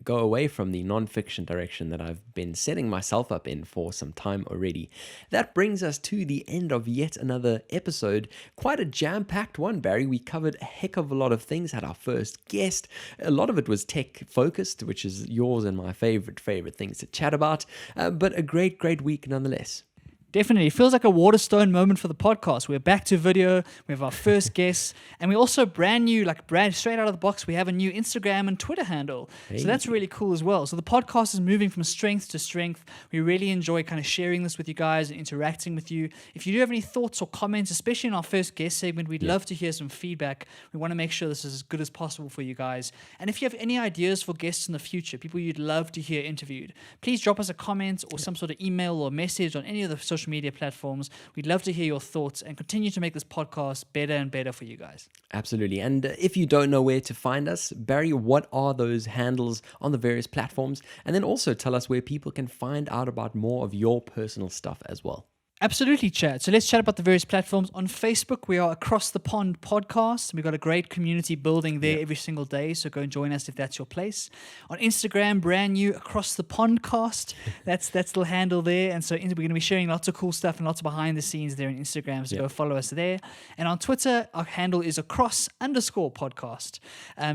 go away from the non-fiction direction that I've been setting myself up in for some time already. That brings us to the end of yet another episode. Quite a jam-packed one, Barry. We covered a heck of a lot of things, had our first guest. A lot of it was tech-focused, which is yours and my favorite things to chat about, but a great week nonetheless. Definitely. It feels like a Waterstone moment for the podcast. We're back to video. We have our first guests. And we also brand straight out of the box, we have a new Instagram and Twitter handle. Hey. So that's really cool as well. So the podcast is moving from strength to strength. We really enjoy kind of sharing this with you guys and interacting with you. If you do have any thoughts or comments, especially in our first guest segment, we'd love to hear some feedback. We want to make sure this is as good as possible for you guys. And if you have any ideas for guests in the future, people you'd love to hear interviewed, please drop us a comment or some sort of email or message on any of the social media platforms. We'd love to hear your thoughts and continue to make this podcast better and better for you guys. Absolutely. And if you don't know where to find us, Barry, what are those handles on the various platforms? And then also tell us where people can find out about more of your personal stuff as well. Absolutely, Chad. So let's chat about the various platforms. On Facebook, we are Across the Pond Podcast. We've got a great community building there every single day, so go and join us if that's your place. On Instagram, brand new, Across the Pondcast. That's the handle there. And so we're going to be sharing lots of cool stuff and lots of behind the scenes there on Instagram, so go follow us there. And on Twitter, our handle is Across_podcast.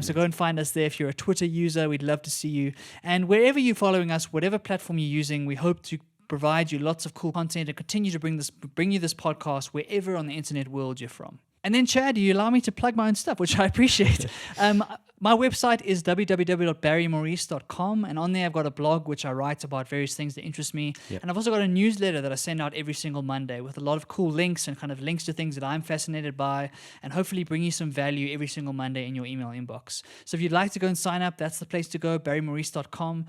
So go and find us there if you're a Twitter user. We'd love to see you. And wherever you're following us, whatever platform you're using, we hope to provide you lots of cool content and continue to bring you this podcast wherever on the internet world you're from. And then, Chad, you allow me to plug my own stuff, which I appreciate. My website is www.barrymaurice.com, and on there I've got a blog which I write about various things that interest me. And I've also got a newsletter that I send out every single Monday with a lot of cool links and kind of links to things that I'm fascinated by, and hopefully bring you some value every single Monday in your email inbox. So if you'd like to go and sign up, that's the place to go, barrymaurice.com.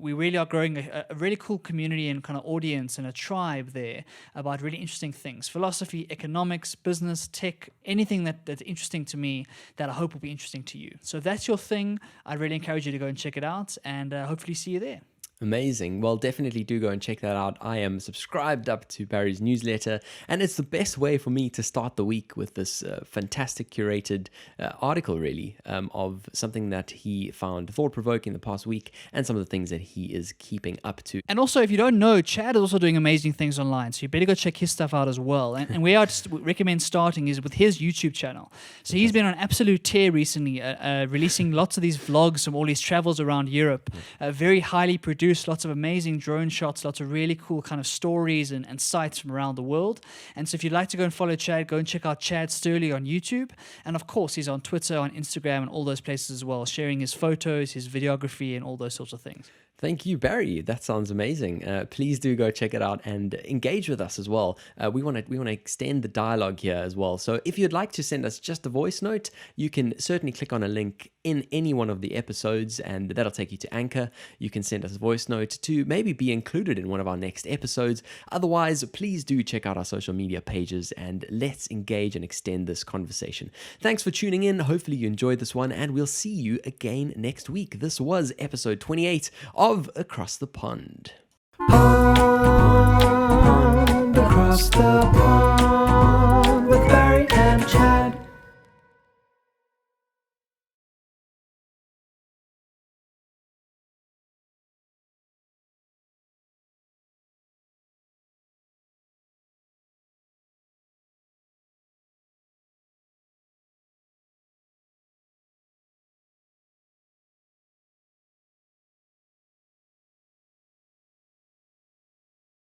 We really are growing a really cool community and kind of audience and a tribe there about really interesting things. Philosophy, economics, business, tech, anything that's interesting to me that I hope will be interesting to you. So if that's your thing, I really encourage you to go and check it out, and hopefully see you there. Amazing. Well, definitely do go and check that out. I am subscribed up to Barry's newsletter, and it's the best way for me to start the week with this fantastic curated article, really, of something that he found thought-provoking the past week and some of the things that he is keeping up to. And also, if you don't know, Chad is also doing amazing things online, so you better go check his stuff out as well. And where I'd recommend starting is with his YouTube channel. So he's been on an absolute tear recently, releasing lots of these vlogs from all his travels around Europe, very highly produced, lots of amazing drone shots, lots of really cool kind of stories and sights from around the world. And so if you'd like to go and follow Chad, go and check out Chad Sturley on YouTube. And of course, he's on Twitter, on Instagram, and all those places as well, sharing his photos, his videography, and all those sorts of things. Thank you, Barry. That sounds amazing. Please do go check it out and engage with us as well. We want to extend the dialogue here as well. So if you'd like to send us just a voice note, you can certainly click on a link in any one of the episodes, and that'll take you to Anchor. You can send us a voice note to maybe be included in one of our next episodes. Otherwise, please do check out our social media pages and let's engage and extend this conversation. Thanks for tuning in. Hopefully you enjoyed this one, and we'll see you again next week. This was episode 28 of Across the Pond.